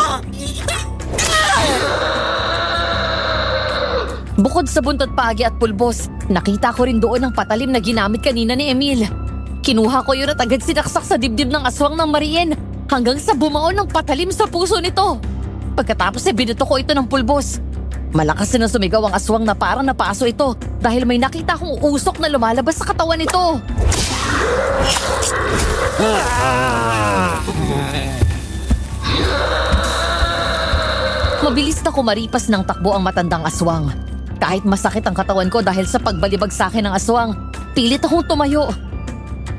Bukod sa buntot pagi at pulbos, nakita ko rin doon ang patalim na ginamit kanina ni Emil. Kinuha ko yun at agad sinaksak sa dibdib ng aswang ng Marien hanggang sa bumaon ng patalim sa puso nito. Pagkatapos ay binuto ko ito ng pulbos. Malakas na sumigaw ang aswang na parang napaso ito dahil may nakita kong usok na lumalabas sa katawan nito. Mabilis na kumaripas ng takbo ang matandang aswang. Kahit masakit ang katawan ko dahil sa pagbalibag sa akin ng aswang, pilit akong tumayo.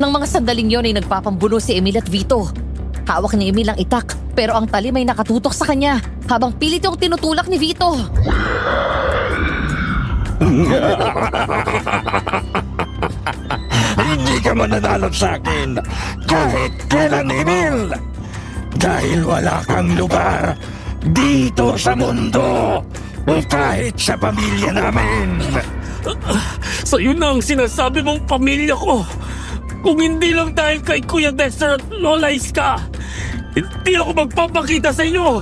Nang mga sandaling yon ay nagpapambuno si Emil at Vito. Hawak ni Emil ang itak pero ang talim ay nakatutok sa kanya habang pilit yung tinutulak ni Vito. Hindi ka mananalo sa akin kahit kailan, Emil! Dahil wala kang lugar dito sa mundo o kahit sa pamilya namin. Sa'yo na ang sinasabi mong pamilya ko. Kung hindi lang dahil kay Kuya Dexter at Lola Iska, hindi ako magpapakita sa inyo.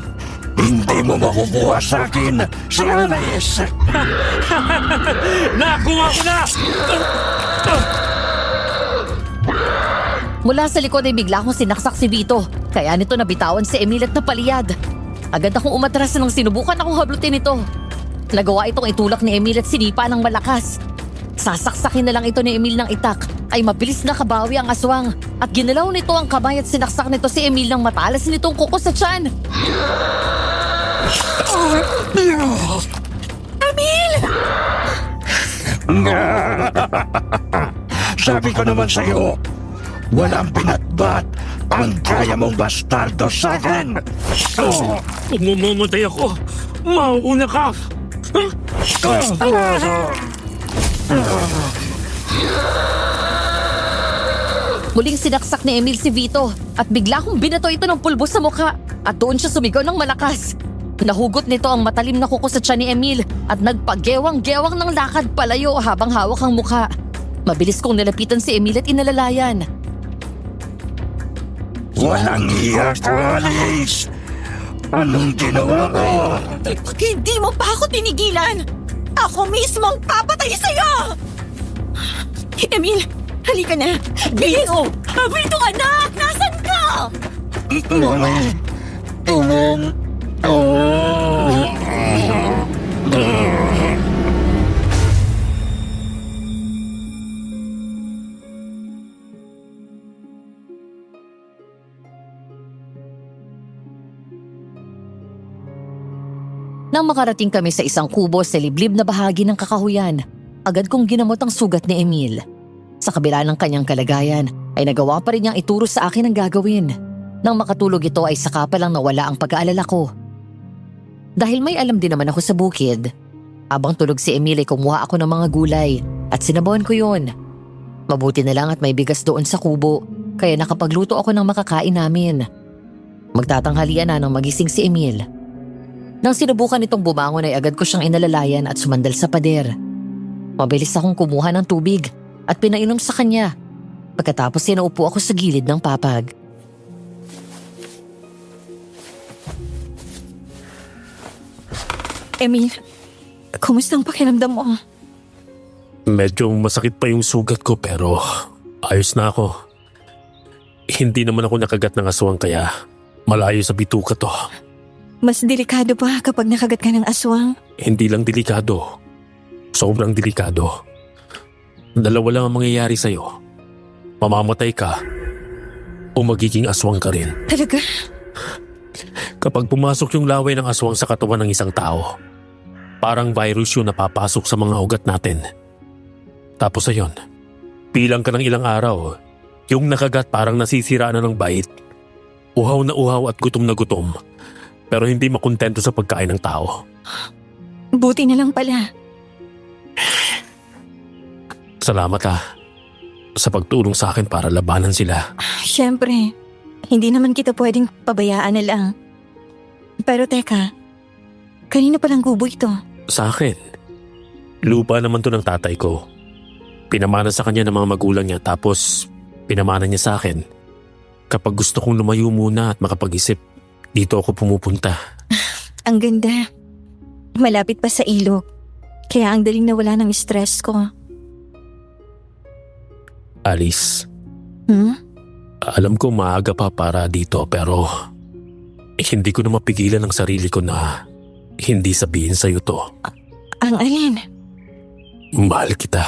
Hindi mo makukuha sa akin si Anais. Nakuha ko na! Mula sa likod ay bigla akong sinaksak si Vito, kaya nito nabitawan si Emil at napaliyad. Agad akong umatras nang sinubukan akong hablutin ito. Nagawa itong itulak ni Emil at sinipa ng malakas. Sasaksakin na lang ito ni Emil ng itak ay mabilis na kabawi ang aswang at ginalaw nito ang kamay at sinaksak nito si Emil ng matalas nitong kuko sa tiyan. Emil! Sabi ko naman sa'yo, walang pinatbat ang kaya mong bastardo sa akin. Kung mamamatay ako, mauuna ka! Muling sinaksak ni Emil si Vito at bigla kong binato ito ng pulbos sa mukha at doon siya sumigaw ng malakas. Nahugot nito ang matalim na kuko sa tiyan ni Emil at nagpagewang-gewang ng lakad palayo habang hawak ang mukha. Mabilis kong nilapitan si Emil at inalalayan. Walang iya ka, Alice! Anong ginawa ko? Hindi mo pa ako tinigilan! Ako mismo ang papatay sa'yo! Emil, halika na! Vito! Vito, anak! Nasaan ka? Tulong! Nang makarating kami sa isang kubo sa liblib na bahagi ng kakahuyan, agad kong ginamot ang sugat ni Emil. Sa kabila ng kanyang kalagayan, ay nagawa pa rin niyang ituro sa akin ang gagawin. Nang makatulog ito ay saka pa lang nawala ang pag-aalala ko. Dahil may alam din naman ako sa bukid, habang tulog si Emil ay kumuha ako ng mga gulay at sinabawan ko yun. Mabuti na lang at may bigas doon sa kubo, kaya nakapagluto ako ng makakain namin. Magtatanghalian na nang magising si Emil. Nang sinubukan itong bumangon ay agad ko siyang inalalayan at sumandal sa pader. Mabilis akong kumuha ng tubig at pinainom sa kanya. Pagkatapos sinaupo ako sa gilid ng papag. Emil, kumusta ang pakiramdam mo? Medyo masakit pa yung sugat ko pero ayos na ako. Hindi naman ako nakagat ng aswang kaya malayo sa bituka to. Mas delikado pa kapag nakagat ka ng aswang. Hindi lang delikado. Sobrang delikado. Dalawa lang ang mangyayari sa'yo. Mamamatay ka o magiging aswang ka rin. Talaga? Kapag pumasok yung laway ng aswang sa katawan ng isang tao, parang virus yun na papasok sa mga ugat natin. Tapos ayun, bilang ka ng ilang araw, yung nakagat parang nasisira na ng bait. Uhaw na uhaw at gutom na gutom, pero hindi makontento sa pagkain ng tao. Buti na lang pala. Salamat sa pagtulong sa akin para labanan sila. Siyempre, hindi naman kita pwedeng pabayaan na lang. Pero teka, kanino palang kubo ito? Sa akin, lupa naman to ng tatay ko. Pinamana sa kanya ng mga magulang niya tapos pinamana niya sa akin. Kapag gusto kong lumayo muna at makapag-isip, dito ako pumupunta. Ang ganda. Malapit pa sa ilog. Kaya ang daling nawala ng stress ko. Alice, Hmm? alam ko maaga pa para dito pero hindi ko na mapigilan ang sarili ko na hindi sabihin sa'yo to. Ang alin? Mahal kita.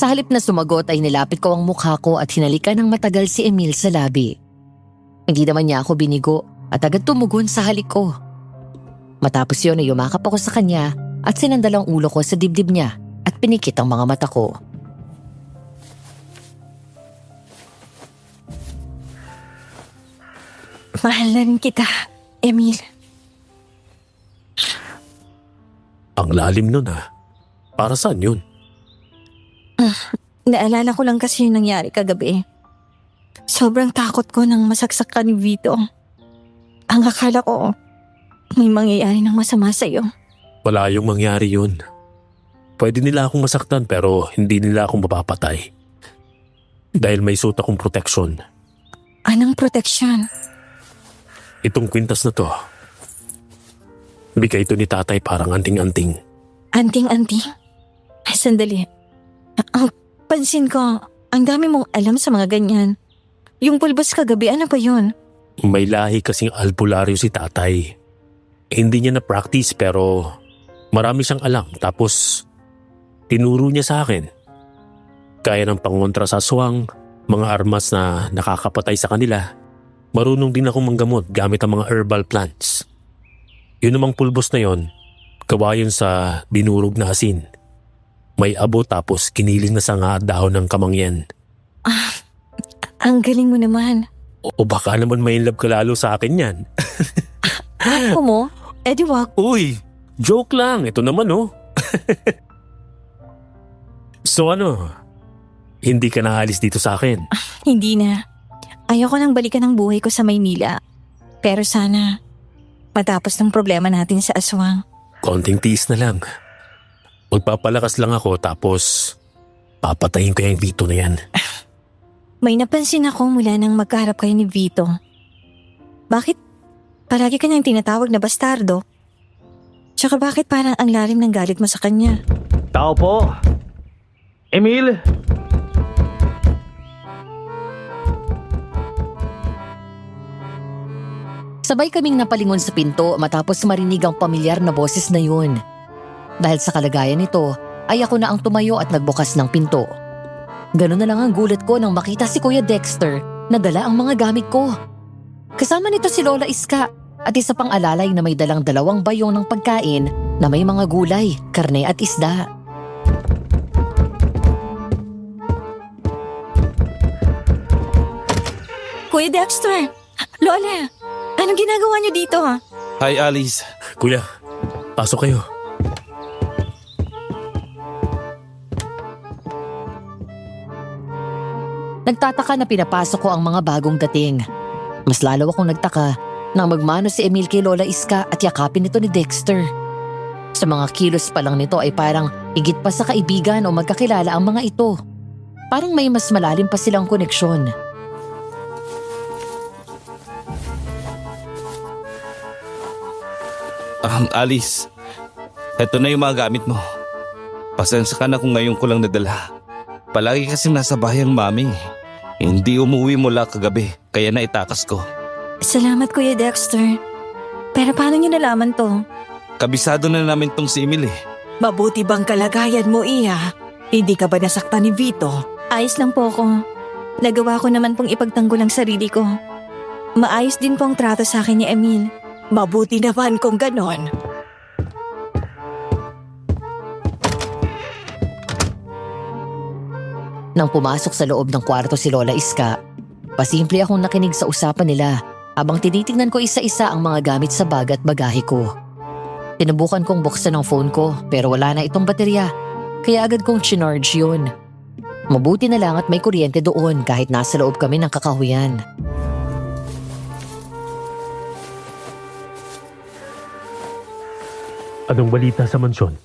Sa halip na sumagot ay nilapit ko ang mukha ko at hinalikan ng matagal si Emil sa labi. Hindi naman niya ako binigo at agad tumugon sa halik ko. Matapos yun ay yumakap ako sa kanya at sinandal ang ulo ko sa dibdib niya at pinikit ang mga mata ko. Mahal na rin kita, Emil. Ang lalim nun Para saan yun? Naalala ko lang kasi yung nangyari kagabi. Sobrang takot ko nang masaksak ka ni Vito. Ang akala ko, may mangyayari ng masama sa'yo. Wala yung mangyari yun. Pwede nila akong masaktan pero hindi nila akong mapapatay. Dahil may suot akong protection. Anong proteksyon? Itong kwintas na to. Bigay ito ni tatay parang anting-anting. Anting-anting? Ay, sandali. Ang pansin ko, ang dami mong alam sa mga ganyan. Yung pulbos kagabi, ano ba yun? May lahi kasing albularyo si tatay. Hindi niya na-practice pero marami siyang alam tapos tinuro niya sa akin. Kaya ng pangontra sa aswang, mga armas na nakakapatay sa kanila. Marunong din akong manggamot gamit ang mga herbal plants. Yun namang pulbos na yon, gawa yun sa dinurog na asin. May abo tapos kiniling na sanga at dahon ng kamangyan. Ang galing mo naman. O baka naman may love ka lalo sa akin yan. Ako mo? Eh di wag. Uy, joke lang. Ito naman So hindi ka naalis dito sa akin? Hindi na. Ayoko nang balikan ang buhay ko sa Maynila. Pero sana, matapos ng problema natin sa aswang. Konting tiis na lang. Magpapalakas lang ako tapos papatayin ko yung Vito na yan. May napansin ako mula nang magkaharap kayo ni Vito. Bakit palagi ka niyang tinatawag na bastardo? Tsaka bakit parang ang lalim ng galit mo sa kanya? Tao po. Emil? Sabay kaming napalingon sa pinto matapos marinig ang pamilyar na boses na yun. Dahil sa kalagayan nito, ay ako na ang tumayo at nagbukas ng pinto. Ganun na lang ang gulat ko nang makita si Kuya Dexter na dala ang mga gamit ko. Kasama nito si Lola Iska at isa pang alalay na may dalang 2 bayong ng pagkain na may mga gulay, karne at isda. Kuya Dexter! Lola! Anong ginagawa niyo dito? Hi, Alice. Kuya, pasok kayo. Nagtataka na pinapasok ko ang mga bagong dating. Mas lalo akong nagtaka nang magmano si Emil kay Lola Iska at yakapin ito ni Dexter. Sa mga kilos pa lang nito ay parang higit pa sa kaibigan o magkakilala ang mga ito. Parang may mas malalim pa silang koneksyon. Alice, eto na yung mga gamit mo. Pasensya ka na kung ngayon ko lang nadala. Palagi kasi nasa bahay ang mami. Hindi umuwi mula kagabi, kaya naitakas ko. Salamat, Kuya Dexter. Pero paano niyo nalaman to? Kabisado na namin tong si Emil eh. Mabuti bang kalagayan mo, Iya? Hindi ka ba nasaktan ni Vito? Ayos lang po ako. Nagawa ko naman pong ipagtanggol ang sarili ko. Maayos din pong trato sa akin ni Emil. Mabuti naman kung ganon. Nang pumasok sa loob ng kwarto si Lola Iska, pasimple akong nakinig sa usapan nila habang tinitingnan ko isa-isa ang mga gamit sa bag at bagahe ko. Tinubukan kong buksan ang phone ko pero wala na itong baterya, kaya agad kong chinarge yun. Mabuti na lang at may kuryente doon kahit nasa loob kami ng kakahuyan. Anong balita sa mansyon?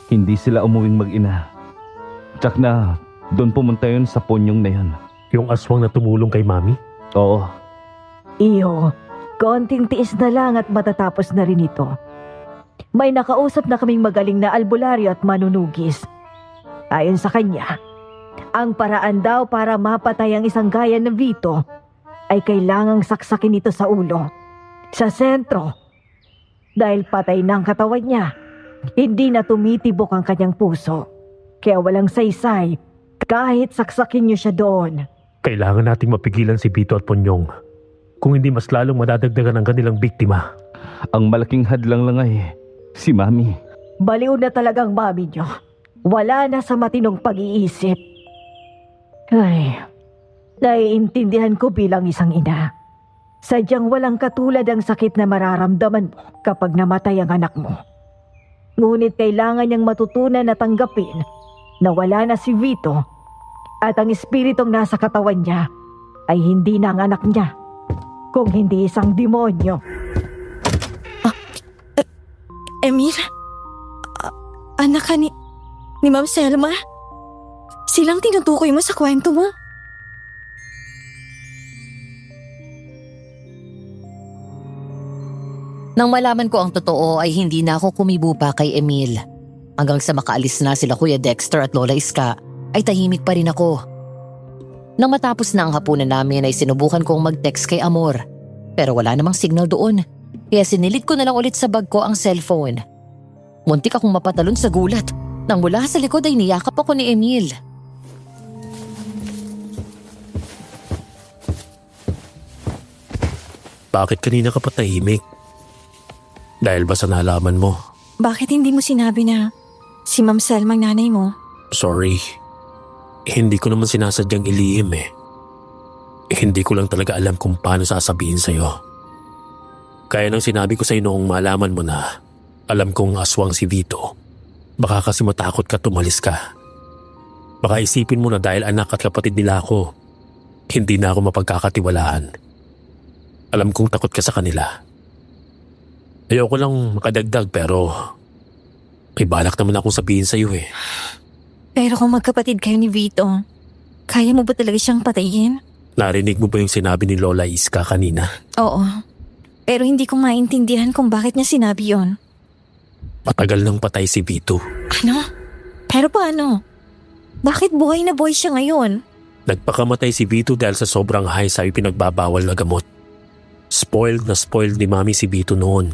Hindi sila umuwing mag-ina. Tsak na, doon pumunta yun sa ponyong na yun. Yung aswang na tumulong kay Mami? Oo, Iyo, konting tiis na lang at matatapos na rin ito. May nakausap na kaming magaling na albularyo at manunugis. Ayon sa kanya, ang paraan daw para mapatay ang isang gaya ng Vito ay kailangang saksakin ito sa ulo, sa sentro. Dahil patay na ang katawan niya, hindi na tumitibok ang kanyang puso. Kaya walang saysay kahit saksakin niyo siya doon. Kailangan nating mapigilan si Vito at Ponyong. Kung hindi mas lalong madadagdagan ang kanilang biktima. ang malaking hadlang lang ay si Mami. Baliw na talagang mami niyo. Wala na sa matinong pag-iisip. Ay, naiintindihan ko bilang isang ina. Sadyang walang katulad ang sakit na mararamdaman mo kapag namatay ang anak mo. Ngunit kailangan niyang matutunan na tanggapin na wala na si Vito at ang espiritong nasa katawan niya ay hindi na ang anak niya, kung hindi isang demonyo. Emil? Anak ka ni Ma'am Selma? Silang tinutukoy mo sa kwento mo? Nang malaman ko ang totoo ay hindi na ako kumibo pa kay Emil. Hanggang sa makaalis na sila Kuya Dexter at Lola Iska ay tahimik pa rin ako. Nang matapos na ang hapunan namin ay sinubukan kong mag-text kay Amor. Pero wala namang signal doon. Kaya sinilid ko na lang ulit sa bag ko ang cellphone. Muntik akong mapatalon sa gulat nang mula sa likod ay niyakap ako ni Emil. Bakit kanina ka pa tahimik? Dahil ba sa nalaman mo? Bakit hindi mo sinabi na si Ma'am Selma ang nanay mo? Sorry. Hindi ko naman sinasadyang ilihim eh. Hindi ko lang talaga alam kung paano sasabihin sa'yo. Kaya nang sinabi ko sa'yo noong malaman mo na alam kong aswang si Vito, baka kasi matakot ka tumalis ka. Baka isipin mo na dahil anak at kapatid nila ako, hindi na ako mapagkakatiwalaan. Alam kong takot ka sa kanila. Ayoko lang makadagdag pero may balak naman akong sabihin sa'yo eh. Pero kung magkapatid kayo ni Vito, kaya mo ba talaga siyang patayin? Narinig mo ba yung sinabi ni Lola Iska kanina? Oo. Pero hindi ko maintindihan kung bakit niya sinabi yon. Matagal nang patay si Vito. Ano? Pero paano? Bakit buhay na buhay siya ngayon? Nagpakamatay si Vito dahil sa sobrang high sa ipinagbabawal na gamot. Spoiled ni Mami si Vito noon.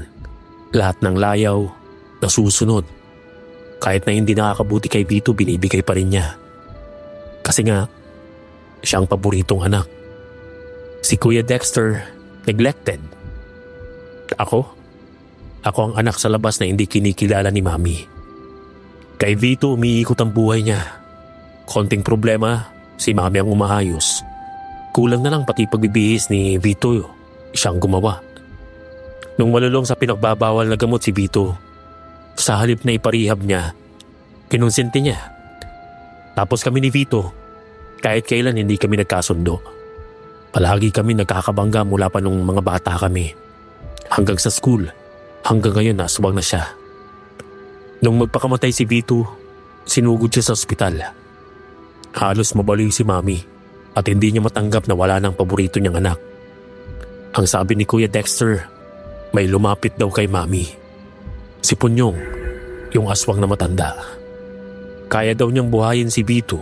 Lahat ng layaw, nasusunod. Kahit na hindi nakakabuti kay Vito, binibigay pa rin niya. Kasi nga, siya ang paboritong anak. Si Kuya Dexter, neglected. Ako ang anak sa labas na hindi kinikilala ni Mami. Kay Vito, umiikot ang buhay niya. Konting problema, si Mami ang umahayos. Kulang na lang pati pagbibihis ni Vito, siyang gumawa. Nung malulong sa pinagbabawal na gamot si Vito, sa halip na iparehab niya, kinonsinti niya. Tapos kami ni Vito, kahit kailan hindi kami nagkasundo. Palagi kami nagkakabangga mula pa nung mga bata kami. Hanggang sa school, hanggang ngayon nasubang na siya. Nung magpakamatay si Vito, sinugod siya sa ospital. Halos mabaliw si Mami at hindi niya matanggap na wala ng paborito niyang anak. Ang sabi ni Kuya Dexter, may lumapit daw kay Mami. Si Punyong, yung aswang na matanda. Kaya daw niyang buhayin si Vito.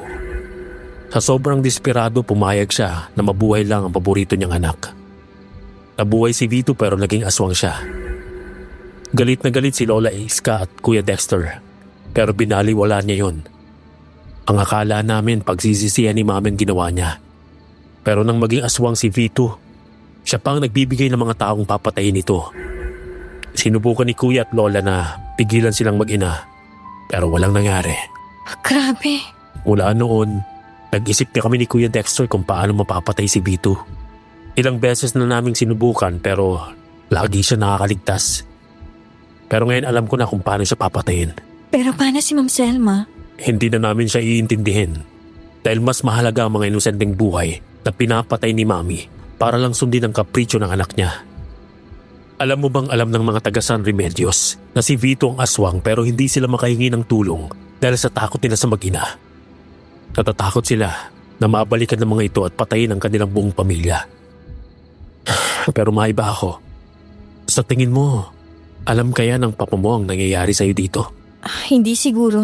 Sa sobrang desperado, pumayag siya na mabuhay lang ang paborito niyang anak. Nabuhay si Vito pero naging aswang siya. Galit na galit si Lola Iska at Kuya Dexter, pero binaliwala niya yon. Ang akala namin pagsisisihan ni Mami ang ginawa niya. Pero nang maging aswang si Vito, siya pa ang nagbibigay ng mga taong papatayin ito. Sinubukan ni Kuya at Lola na pigilan silang mag-ina, pero walang nangyari. Grabe. Mula noon, nag-isip na kami ni Kuya Dexter kung paano mapapatay si Vito. Ilang beses na naming sinubukan pero lagi siya nakakaligtas. Pero ngayon alam ko na kung paano siya papatayin. Pero paano si Ma'am Selma? Hindi na namin siya iintindihin dahil mas mahalaga ang mga inosenteng buhay na pinapatay ni Mami para lang sundin ang kapritsyo ng anak niya. Alam mo bang alam ng mga taga San Remedios na si Vito ang aswang pero hindi sila makahingi ng tulong dahil sa takot nila sa mag-ina. Natatakot sila na mabalikan ng mga ito at patayin ang kanilang buong pamilya. Pero maiba ako. Sa tingin mo, alam kaya ng papa mo ang nangyayari sa'yo dito? Hindi siguro.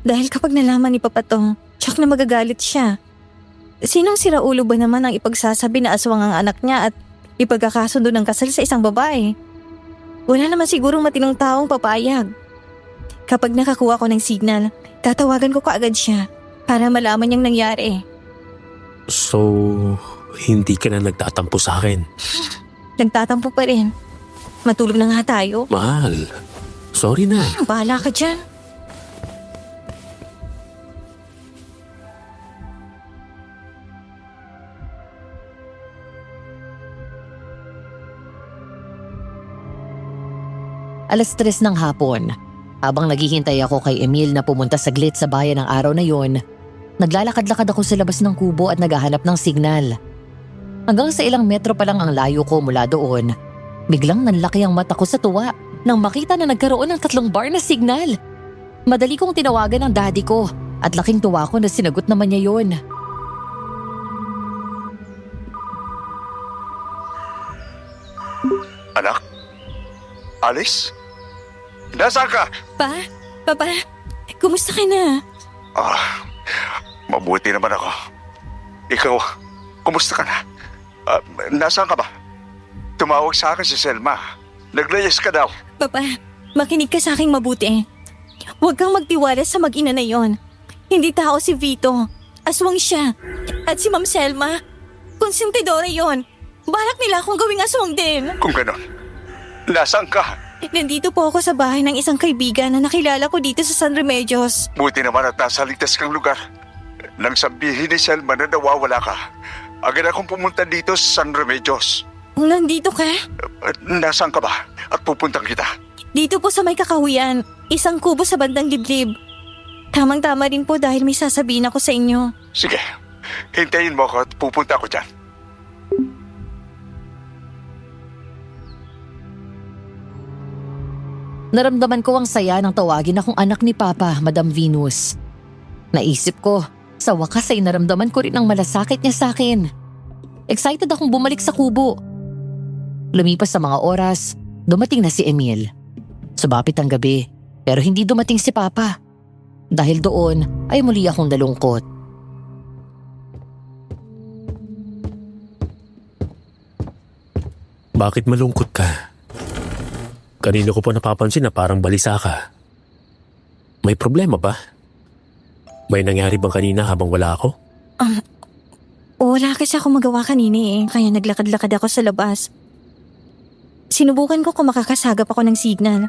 Dahil kapag nalaman ni Papa to, tsak na magagalit siya. Sinong siraulo ba naman ang ipagsasabi na aswang ang anak niya at ipagkakasundo ng kasal sa isang babae? Wala naman sigurong matinong taong papayag. Kapag nakakuha ko ng signal, tatawagan ko kaagad siya para malaman niyang nangyari. So, hindi ka na nagtatampo sa akin? Nagtatampo pa rin. Matulog na nga tayo. Mahal, sorry na. Bahala ka dyan. Alas 3 ng hapon. Habang naghihintay ako kay Emil na pumunta saglit sa bayan ng araw na yon, naglalakad-lakad ako sa labas ng kubo at naghahanap ng signal. Hanggang sa ilang metro pa lang ang layo ko mula doon, biglang nanlaki ang mata ko sa tuwa nang makita na nagkaroon ng 3 bar na signal. Madali kong tinawagan ang daddy ko at laking tuwa ko na sinagot naman niya yon. Anak? Alice? Nasaan ka? Papa, kumusta ka na? Mabuti naman ako. Ikaw, kumusta ka na? Nasaan ka ba? Tumawag sa akin si Selma. Naglayas ka daw. Papa, makinig ka sa aking mabuti. Huwag kang magtiwala sa mag-ina na yon. Hindi tao si Vito. Aswang siya. At si Ma'am Selma, konsentidora yon. Balak nila akong gawing aswang din. Kung ganon, nasaan ka? Nandito po ako sa bahay ng isang kaibigan na nakilala ko dito sa San Remedios. Buti naman at nasa ligtas kang lugar. Nang sabihin ni Selma na nawawala ka, agad akong pumunta dito sa San Remedios. Nandito ka? Nasaan ka ba? At pupuntang kita. Dito po sa may kakahuyan. Isang kubo sa bandang liblib. Tamang-tama rin po dahil may sasabihin ako sa inyo. Sige, hintayin mo ako at pupunta ako dyan. Naramdaman ko ang saya ng tawagin akong anak ni Papa, Madam Venus. Naisip ko, sa wakas ay naramdaman ko rin ang malasakit niya sa akin. Excited akong bumalik sa kubo. Lumipas sa mga oras, dumating na si Emil. Sumapit ang gabi, pero hindi dumating si Papa. Dahil doon ay muli akong nalungkot. Bakit malungkot ka? Kanina ko pa napapansin na parang balisa ka. May problema ba? May nangyari bang kanina habang wala ako? Wala kasi ako magawa kanina kaya naglakad-lakad ako sa labas. Sinubukan ko kung makakasagap ako ng signal.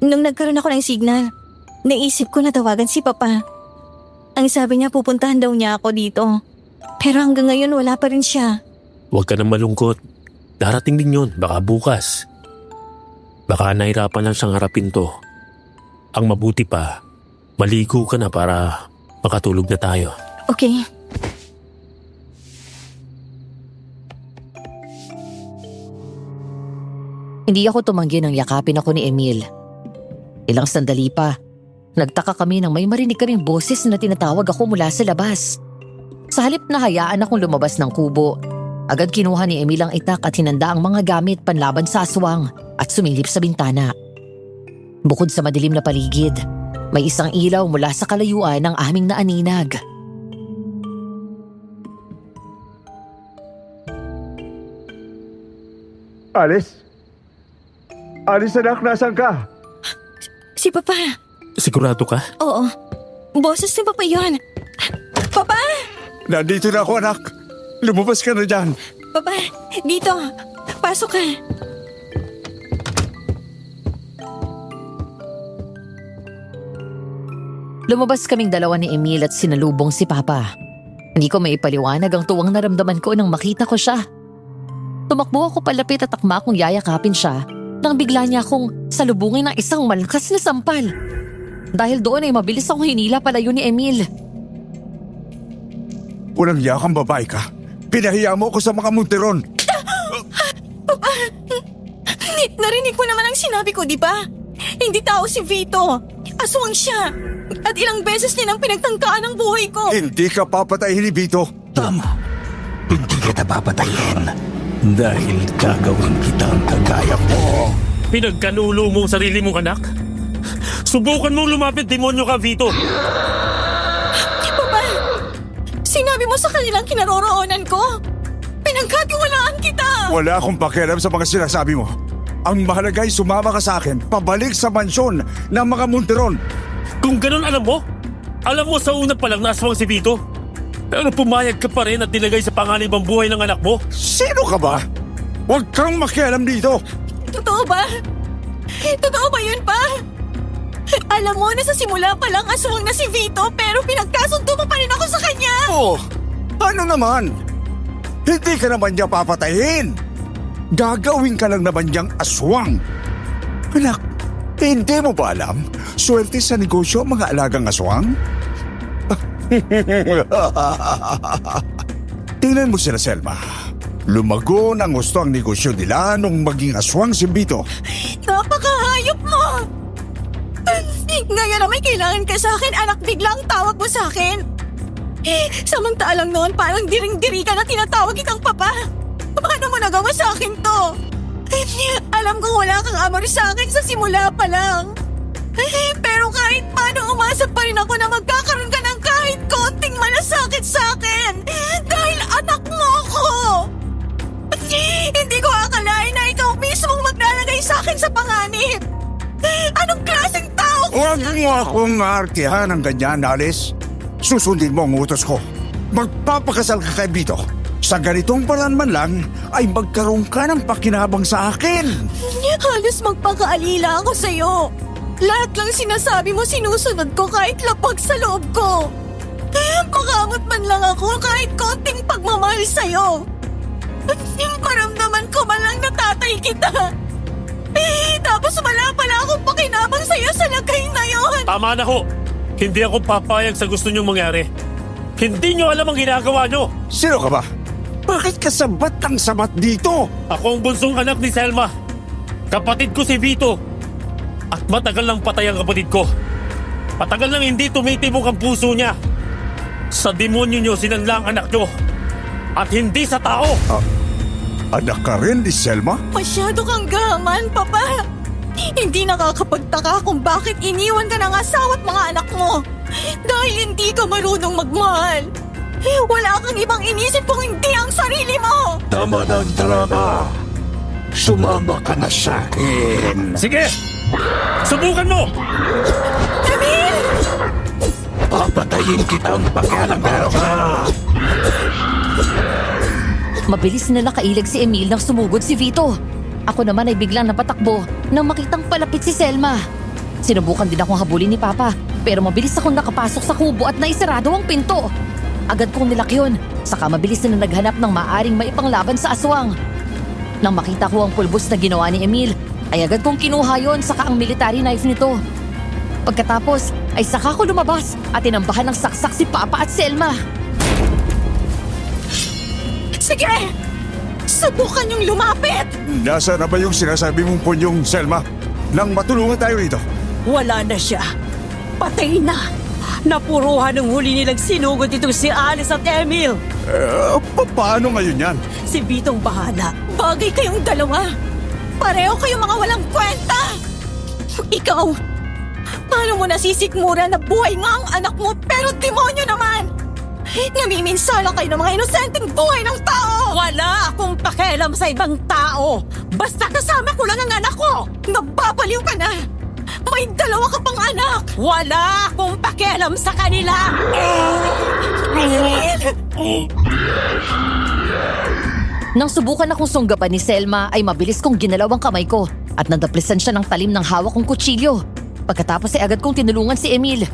Nung nagkaroon ako ng signal, naisip ko na tawagan si Papa. Ang sabi niya pupuntahan daw niya ako dito. Pero hanggang ngayon wala pa rin siya. Huwag ka nang malungkot. Darating din yun, baka bukas. Baka nahirapan lang siyang harapin to. Ang mabuti pa, maligo ka na para makatulog na tayo. Okay. Hindi ako tumanggi nang yakapin ako ni Emil. Ilang sandali pa, nagtaka kami nang may marinig kaming boses na tinatawag ako mula sa labas. Sa halip na hayaan akong lumabas ng kubo, agad kinuha ni Emil ang itak at hinanda ang mga gamit panlaban sa aswang at sumilip sa bintana. Bukod sa madilim na paligid, may isang ilaw mula sa kalayuan ng aming naaninag. Alice? Alice anak, nasaan ka? Si Papa. Sigurado ka? Oo. Boses ni Papa yun. Papa! Nandito na ako anak. Lumabas ka na dyan. Papa, dito. Pasok ka. Lumabas kaming dalawa ni Emil at sinalubong si Papa. Hindi ko maipaliwanag ang tuwang naramdaman ko nang makita ko siya. Tumakbo ako palapit at akma kong yayakapin siya nang bigla niya akong salubungin ng isang malakas na sampal. Dahil doon ay mabilis akong hinila palayo ni Emil. Walang yakang babae ka. Pinahiya mo ako sa mga muntiron. Papa! Narinig mo naman ang sinabi ko, di ba? Hindi tao si Vito. Aswang siya. At ilang beses niya nang pinagtangkaan ang buhay ko. Hindi ka papatayin ni Vito. Tama. Hindi kita papatayin. Dahil gagawin kitang kagaya mo. Pinagkanulo mo ang sarili mong anak? Subukan mong lumapit, demonyo ka, Vito! Papa! Sinabi mo sa kanilang kinaroroonan ko. Pinagkatiwalaan kita. Wala akong pakialam sa mga sinasabi mo. Ang mahalaga ay sumama ka sa akin pabalik sa mansyon ng mga muntiron. Kung ganun alam mo sa una pa lang na aswang si Vito. Pero pumayag ka pa rin at nilagay sa panganib ang buhay ng anak mo. Sino ka ba? Huwag kang makialam dito. Totoo ba? Totoo ba yun, Pa? Alam mo na sa simula pa lang aswang na si Vito pero pinagkasundo mo pa rin ako sa kanya. Oh, ano naman? Hindi ka naman niya papatayin. Gagawin ka lang naman niyang aswang. Anak, hindi mo ba alam? Swerte sa negosyo ang mga alagang aswang? Tingnan mo sila, Selma. Lumago ng gusto ang negosyo nila nung maging aswang si Vito. Napakahayop mo! Ngayon na may kailangan ka sa akin, anak, biglang tawag mo sa akin. Samantalang noon, parang diring-diri ka na tinatawag kitang papa. Paano mo nagawa sa akin to? Alam kong wala kang amor sa akin sa simula pa lang. Pero kahit paano, umasa pa rin ako na magkakaroon ka ng kahit konting malasakit sa akin. Dahil anak mo ako. Hindi ko akalain na ikaw mismong maglalagay sa akin sa panganib. Anong klaseng tao? Huwag mo akong maartihan ng ganyan, Alice. Susundin mo ang utos ko. Magpapakasal ka kay Vito. Sa ganitong paraan man lang, ay magkaroon ka ng pakinabang sa akin. Halos magpakaalila ako sa'yo. Lahat lang sinasabi mo sinusunod ko kahit lapag sa loob ko. Makamot man lang ako kahit konting pagmamahal sa'yo. Maramdaman ko man lang natatay kita. Tapos wala pala akong pakinabang sa'yo sa lagay na yon. Tama na ho! Hindi ako papayag sa gusto niyong mangyari. Hindi niyo alam ang ginagawa niyo! Sino ka ba? Bakit ka sabat ang sabat dito? Ako ang bunsong anak ni Selma. Kapatid ko si Vito. At matagal nang patay ang kapatid ko. Matagal nang hindi tumitibok ang puso niya. Sa demonyo niyo sinanla ang anak niyo. At hindi sa tao. Anak ka rin ni Selma? Masyado kang gaman, Papa. Hindi nakakapagtaka kung bakit iniwan ka ng asawa at mga anak mo. Dahil hindi ka marunong magmahal. Wala kang ibang inisip kung hindi ang sarili mo. Tama ng drama. Sumama ka na sa akin. Sige! Subukan mo! Emil! Papatayin kitang pakialamero ka. Mabilis na nakailag si Emil nang sumugod si Vito. Ako naman ay biglang napatakbo nang makitang palapit si Selma. Sinubukan din akong habulin ni Papa pero mabilis akong nakapasok sa kubo at naisarado ang pinto. agad kong nilak yun. Saka mabilis na naghanap ng maaring maipanglaban sa aswang. Nang makita ko ang pulbos na ginawa ni Emil, ay agad kong kinuha yon saka ang military knife nito. Pagkatapos ay saka ko lumabas at tinambahan ng saksak si Papa at Selma. Sige! Subukan niyong lumapit! Nasa na ba yung sinasabi mong punyong, Selma? Nang matulungan tayo rito. Wala na siya. Patay na. Napuruhan ng huli nilang sinugod itong si Alice at Emil. Paano ngayon yan? Si Vitong bahala. Bagay kayong dalawa. Pareho kayong mga walang kwenta. Ikaw, paano mo nasisikmura na buhay nga ang anak mo pero demonyo naman? Namiminsala kayo ng mga inosenteng buhay ng tao! Wala akong pakialam sa ibang tao. Basta kasama ko lang ang anak ko. Nababaliw ka na! May dalawa ka pang anak! Wala akong pakialam sa kanila. Nang subukan akong sunggapan ni Selma ay mabilis kong ginalaw ang kamay ko at nadaplisan siya ng talim ng hawak kong kutsilyo. Pagkatapos ay agad kong tinulungan si Emil.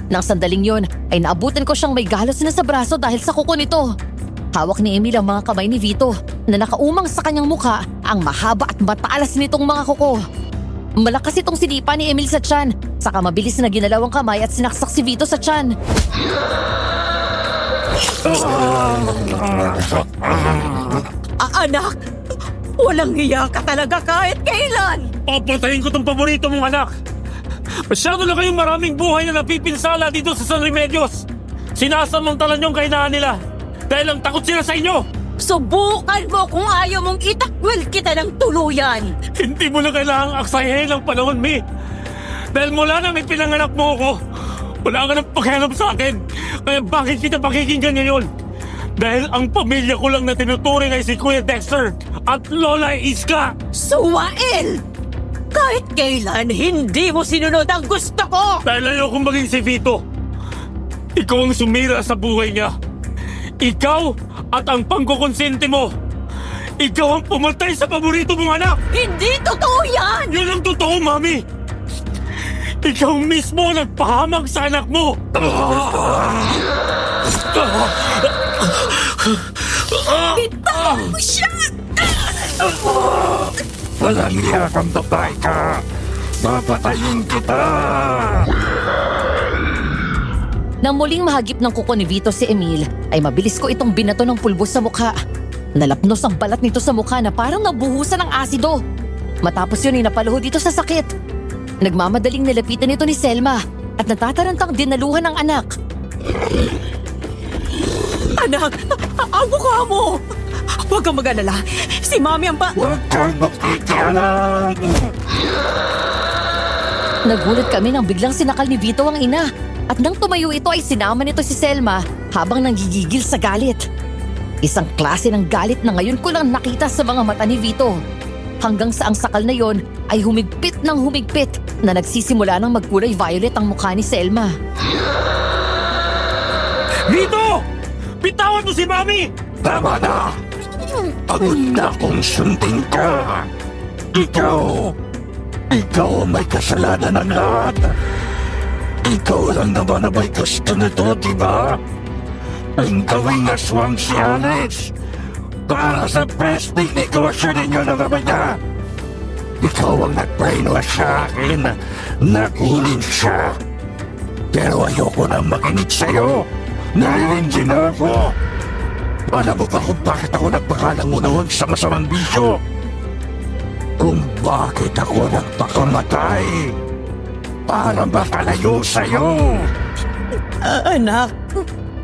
Nang sandaling yon ay naabutan ko siyang may galos na sa braso dahil sa kuko nito. Hawak ni Emil ang mga kamay ni Vito na nakaumang sa kanyang mukha ang mahaba at matalas nitong mga kuko. Malakas itong sinipa ni Emil sa tiyan, saka mabilis na ginalaw ang kamay at sinaksak si Vito sa tiyan. Anak, walang hiya ka talaga kahit kailan. Papatayin ko tong paborito mong anak! Masyado na kayong maraming buhay na napipinsala dito sa San Remedios! Sinasamantalan yung kahinaan nila dahil lang takot sila sa inyo! Subukan mo kung ayaw mong itakwil kita ng tuluyan. Hindi mo na kailangang aksayahin ang panahon, Mi! Dahil mula nang ipinanganak mo ako, wala ka nang pakialam sa akin! Kaya bakit kita pakikinggan ngayon? Dahil ang pamilya ko lang na tinuturing ay si Kuya Dexter at Lola Iska! Suwael! Kahit kailan, hindi mo sinunod ang gusto ko! Dahil ayokong maging si Vito. Ikaw ang sumira sa buhay niya. Ikaw at ang pangkukonsente mo. Ikaw ang pumatay sa paborito mong anak! Hindi totoo yan! Yun ang totoo, Mami! Ikaw mismo ang nagpahamag sa anak mo! Bitaw mo siya! Walang hiya kang babae ka. Papatayin kita. Nang muling mahagip ng kuko ni Vito si Emil, ay mabilis ko itong binato ng pulbos sa mukha. Nalapnos ang balat nito sa mukha na parang nabuhusan ng asido. Matapos yun ay napaluhod dito sa sakit. Nagmamadaling nilapitan ito ni Selma at natatarantang dinaluhan ng anak. Anak, ang mukha mo! Huwag kang mag-alala. Si Mami ang Huwag kang makikialam. Nagulat kami nang biglang sinakal ni Vito ang ina. At nang tumayo ito ay sinama nito si Selma habang nanggigigil sa galit. Isang klase ng galit na ngayon ko lang nakita sa mga mata ni Vito. Hanggang sa ang sakal na yon ay humigpit ng humigpit na nagsisimula ng magkulay violet ang mukha ni Selma. Vito! Bitawan mo si Mami! Tama na. Pagod na kung sundin ka. Ikaw ang may kasalanan ng lahat. Ikaw lang naman na may gusto nito, di ba? Ang gawing aswang si Alex para sa prestige negosyo ninyo na mamaya. Ikaw ang nag-brainwash sa akin. Nakulin siya. Pero ayoko na makinig sa'yo. Naiinggit na ako. Alam mo ba kung bakit ako nagpakalang noon sa masamang bisyo? Kung bakit ako nagpakamatay? Para makalayo sa'yo. Anak,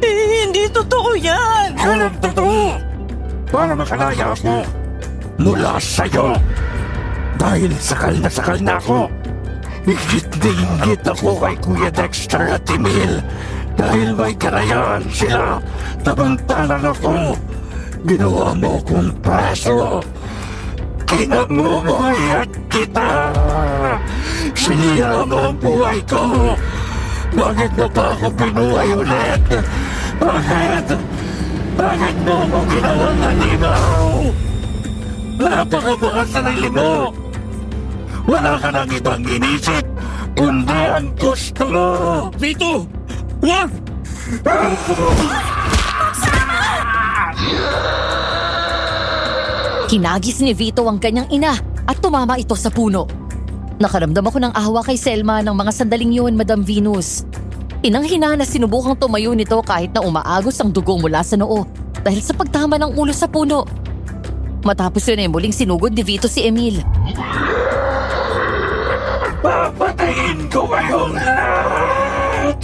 hindi totoo yan! Walang totoo! Para makalaya ako mula sa'yo. Dahil sakal na ako. Ingit ako kay Kuya Dexter at Emil. Dahil may karayaan sila. Tabantanan ako. Ginawa mo kong preso. Kinamumuhay kita. Sinira mo ang buhay ko. Bakit mo pa ako pinuhay ulit? Bakit? Bakit mo mo ginawang halimaw? Napakabukas sa sarili mo. Wala ka nang ibang inisip, kundi ang gusto mo. Vito! Wag! Hinagis ni Vito ang kanyang ina at tumama ito sa puno. Nakaramdam ako ng awa kay Selma ng mga sandaling yun, Madam Venus. Inang-hina na sinubukang tumayo nito kahit na umaagos ang dugo mula sa noo dahil sa pagtama ng ulo sa puno. Matapos yun ay muling sinugod ni Vito si Emil. Papatayin ko kayong lahat!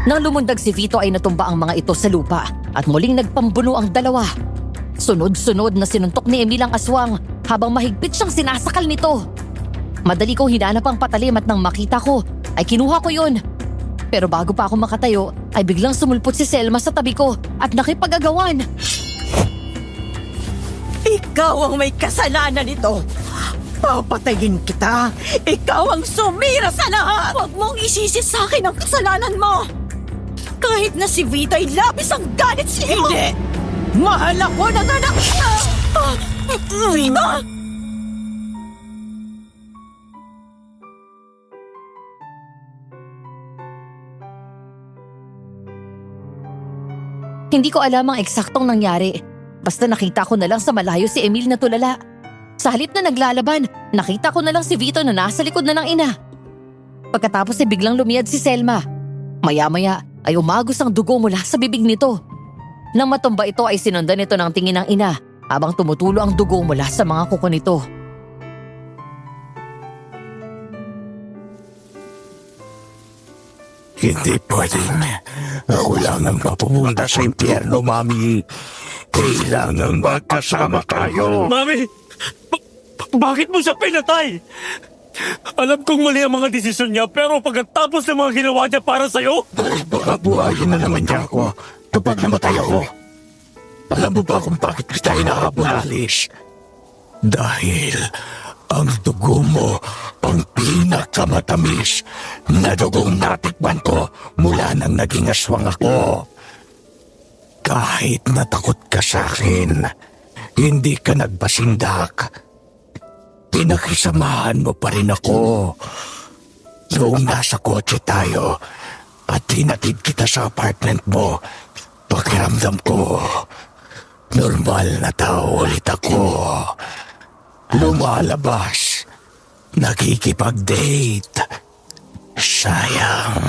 Nang lumundag si Vito ay natumba ang mga ito sa lupa at muling nagpambuno ang dalawa. Sunod-sunod na sinuntok ni Emil ang aswang habang mahigpit siyang sinasakal nito. Madali kong hinanap ang patalim at nang makita ko ay kinuha ko yun. Pero bago pa ako makatayo ay biglang sumulpot si Selma sa tabi ko at nakipag-agawan. Ikaw ang may kasalanan nito. Papatayin kita. Ikaw ang sumira sa lahat. Huwag mong isisi sa akin ang kasalanan mo! Kahit na si Vito ay labis ang galit sa'yo! Hindi! Mahal ako ng anak niya! Vito! Hindi ko alam ang eksaktong nangyari. Basta nakita ko na lang sa malayo si Emil na tulala. Sa halip na naglalaban, nakita ko na lang si Vito na nasa likod na ng ina. Pagkatapos ay biglang lumiyad si Selma. Maya-maya ay umagos ang dugo mula sa bibig nito. Nang matumba ito ay sinundan nito ng tingin ng ina habang tumutulo ang dugo mula sa mga kuko nito. Hindi pwedeng. Ako lang ang mapupunta sa impyerno, Mami. Kailangan magkasama tayo. Mami! Bakit mo siya pinatay? Alam kong mali ang mga desisyon niya pero pagkatapos ng mga ginawa niya para sa'yo? Dahil baka buhayin na naman niya ako kapag namatay ako. Alam mo ba kung bakit kita hinahabol, Alice? Dahil ang dugo mo ang pinakamatamis na dugong natikman ko mula nang naging aswang ako. Kahit natakot ka sa akin, hindi ka nagpasindak. Pinakisamahan mo pa rin ako. Noong nasa kotse tayo at hinatid kita sa apartment mo, pakiramdam ko, normal na tao ulit ako. Lumalabas, nakikipag-date. Sayang,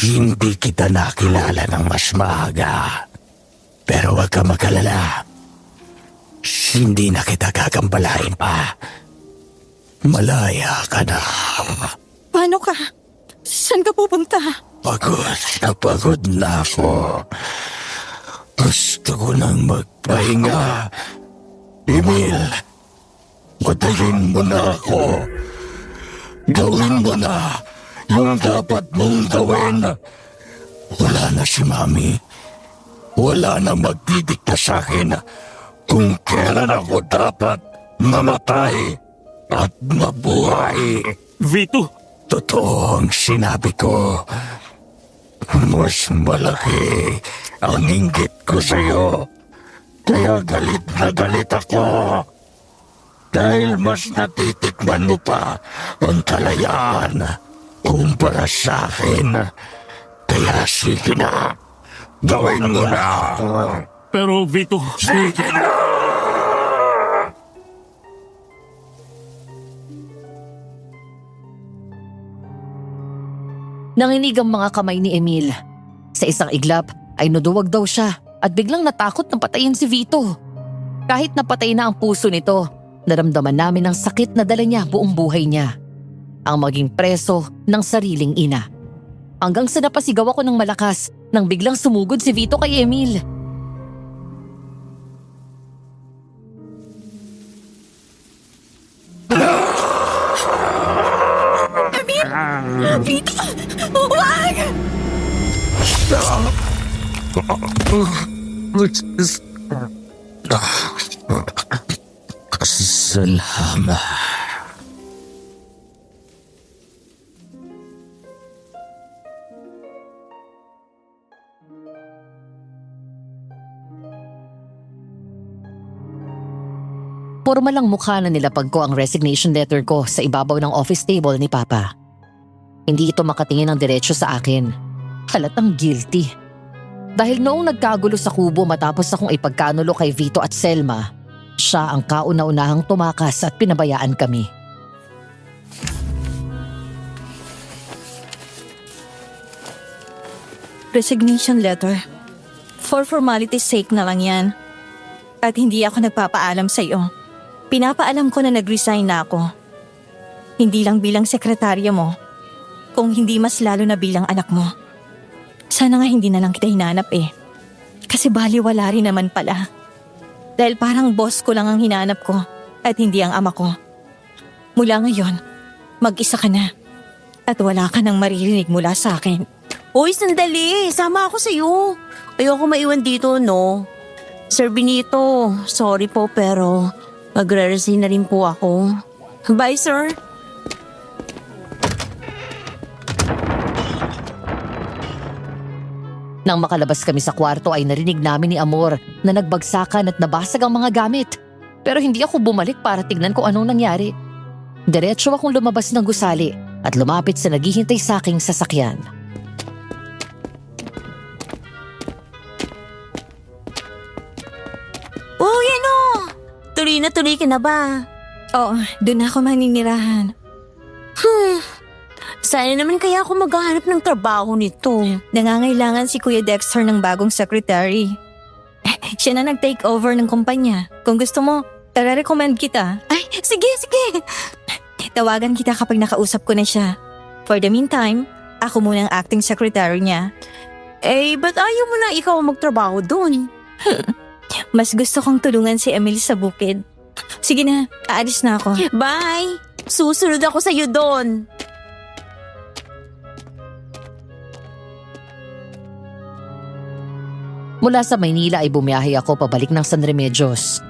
hindi kita nakilala ng mas maaga. Pero huwag ka mag-alala. Hindi na kita gagambalain pa. Malaya ka na. Paano ka? Saan ka pupunta? Pagod na ako. Gusto ko nang magpahinga. Emil, patayin mo na ako. Gawin mo na yung dapat mong gawin. Wala na si Mami. Wala na magdidikta sa akin kung kailan ako dapat mamatay at mabuhay. Vito! Totoo ang sinabi ko. Mas malaki ang inggit ko sa'yo. Kaya galit na galit ako. Dahil mas natitikman mo pa ang kalayaan kumpara sa akin. Kaya sige na, gawin mo na. Pero Vito... Sige na! Nanginig ang mga kamay ni Emil. Sa isang iglap ay naduwag daw siya at biglang natakot na patayin si Vito. Kahit napatay na ang puso nito, naramdaman namin ang sakit na dala niya buong buhay niya. Ang maging preso ng sariling ina. Hanggang sa napasigaw ako ng malakas nang biglang sumugod si Vito kay Emil. Vito! Huwag! Salamat. Formal lang mukha na nilapag ko ang resignation letter ko sa ibabaw ng office table ni Papa. Hindi ito makatingin ng diretsyo sa akin. Halatang guilty. Dahil noong nagkagulo sa kubo matapos akong ipagkanulo kay Vito at Selma, siya ang kauna-unahang tumakas at pinabayaan kami. Resignation letter. For formality's sake na lang yan. At hindi ako nagpapaalam sa iyo. Pinapaalam ko na nag-resign na ako. Hindi lang bilang sekretarya mo, kung hindi mas lalo na bilang anak mo. Sana nga hindi na lang kita hinanap eh. Kasi baliwala rin naman pala. Dahil parang boss ko lang ang hinanap ko at hindi ang ama ko. Mula ngayon, mag-isa ka na. At wala ka nang maririnig mula sa akin. Uy, sandali. Sama ako sa'yo. Ayoko maiwan dito, no? Sir Benito, sorry po pero magre-resign na rin po ako. Bye, sir. Nang makalabas kami sa kwarto ay narinig namin ni Amor na nagbagsakan at nabasag ang mga gamit. Pero hindi ako bumalik para tignan kung anong nangyari. Diretso akong lumabas ng gusali at lumapit sa naghihintay sa aking sasakyan. Uy, ano? Tuloy ka na ba? Oo, doon ako maninirahan. Sana naman kaya ako maghahanap ng trabaho nito. Nangangailangan si Kuya Dexter ng bagong secretary. Siya na nag-take over ng kumpanya. Kung gusto mo, tara-recommend kita. Ay, sige. Tawagan kita kapag nakausap ko na siya. For the meantime, ako muna ang acting secretary niya. Eh, ba't ayaw mo na ikaw magtrabaho doon? Mas gusto kong tulungan si Emil sa bukid. Sige na, aalis na ako. Bye! Susunod ako sa'yo doon. Mula sa Maynila ay bumiyahe ako pabalik ng San Remedios.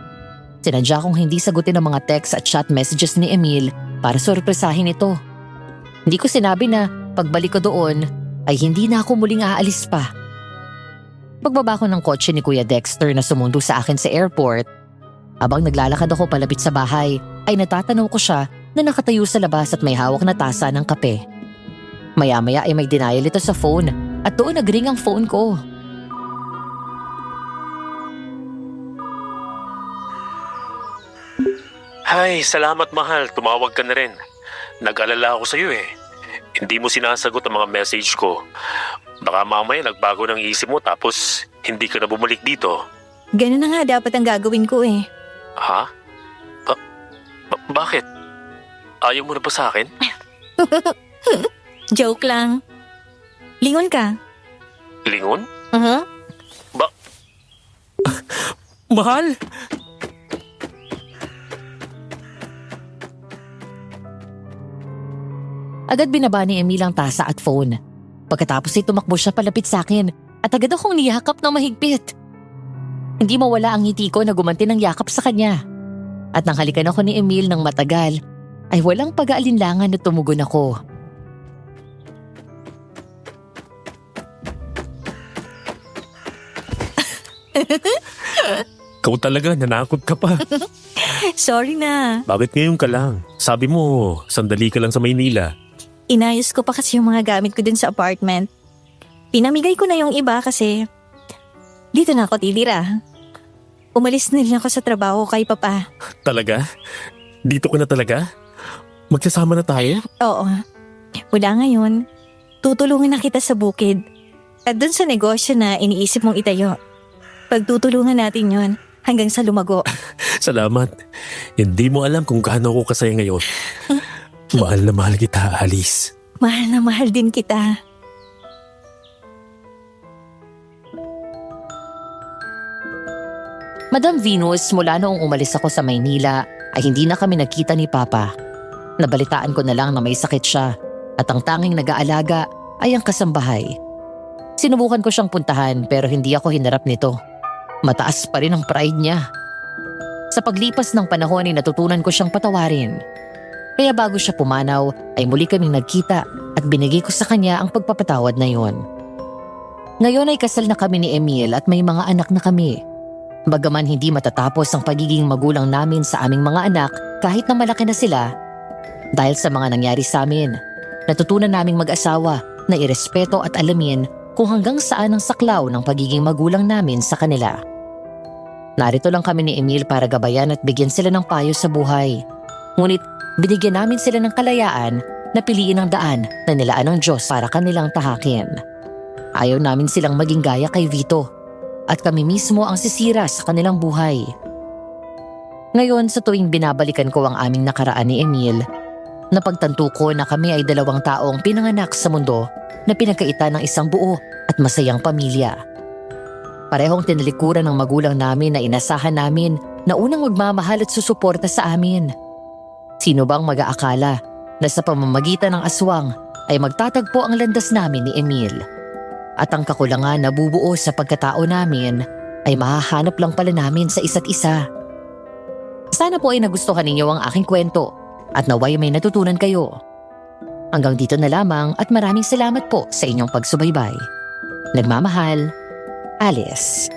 Sinadya kong hindi sagutin ang mga text at chat messages ni Emil para sorpresahin ito. Hindi ko sinabi na pagbalik ko doon ay hindi na ako muling aalis pa. Pagbaba ko ng kotse ni Kuya Dexter na sumundo sa akin sa airport, habang naglalakad ako palapit sa bahay ay natatanaw ko siya na nakatayo sa labas at may hawak na tasa ng kape. Maya-maya ay may denial ito sa phone at doon nagring ang phone ko. Ay, salamat mahal. Tumawag ka na rin. Nag-alala ako sa'yo eh. Hindi mo sinasagot ang mga message ko. Baka mamaya nagbago ng isip mo tapos hindi ka na bumalik dito. Ganun na nga dapat ang gagawin ko eh. Ha? Bakit? Ayaw mo na ba sa akin? Joke lang. Lingon ka. Lingon? Mahal! Agad binaba ni Emil ang tasa at phone. Pagkatapos ay tumakbo siya palapit sa akin at agad akong niyakap ng mahigpit. Hindi mawala ang ngiti ko na gumanti ng yakap sa kanya. At nang halikan ako ni Emil ng matagal, ay walang pag-aalinlangan na tumugon ako. Ikaw talaga, nanakot ka pa. Sorry na. Bakit ngayon ka lang? Sabi mo, sandali ka lang sa Maynila. Inayos ko pa kasi yung mga gamit ko dun sa apartment. Pinamigay ko na yung iba kasi dito na ako titira. Umalis na rin ako sa trabaho kay Papa. Talaga? Dito ka na talaga? Magsasama na tayo? Oo. Mula ngayon, tutulungan na kita sa bukid. At dun sa negosyo na iniisip mong itayo. Pagtutulungan natin yon hanggang sa lumago. Salamat. Hindi mo alam kung gaano ako kasaya ngayon. Mahal na mahal kita, Alice. Mahal na mahal din kita. Madam Venus, mula noong umalis ako sa Maynila ay hindi na kami nagkita ni Papa. Nabalitaan ko na lang na may sakit siya at ang tanging nag-aalaga ay ang kasambahay. Sinubukan ko siyang puntahan pero hindi ako hinarap nito. Mataas pa rin ang pride niya. Sa paglipas ng panahon ay natutunan ko siyang patawarin. Kaya bago siya pumanaw ay muli kaming nagkita at binigay ko sa kanya ang pagpapatawad na yon. Ngayon ay kasal na kami ni Emil at may mga anak na kami. Bagaman hindi matatapos ang pagiging magulang namin sa aming mga anak kahit na malaki na sila, dahil sa mga nangyari sa amin, natutunan naming mag-asawa na irespeto at alamin kung hanggang saan ang saklaw ng pagiging magulang namin sa kanila. Narito lang kami ni Emil para gabayan at bigyan sila ng payo sa buhay. Ngunit binigyan namin sila ng kalayaan na piliin ang daan na nilaan ng Diyos para kanilang tahakin. Ayaw namin silang maging gaya kay Vito at kami mismo ang sisira sa kanilang buhay. Ngayon sa tuwing binabalikan ko ang aming nakaraan ni Emil, napagtanto ko na kami ay dalawang taong pinanganak sa mundo na pinagkaitan ng isang buo at masayang pamilya. Parehong tinalikuran ng magulang namin na inasahan namin na unang magmamahal at susuporta sa amin. Sino bang mag-aakala na sa pamamagitan ng aswang ay magtatagpo ang landas namin ni Emil? At ang kakulangan na bubuo sa pagkatao namin ay mahahanap lang pala namin sa isa't isa. Sana po ay nagustuhan ninyo ang aking kwento at naway may natutunan kayo. Hanggang dito na lamang at maraming salamat po sa inyong pagsubaybay. Nagmamahal, Alice.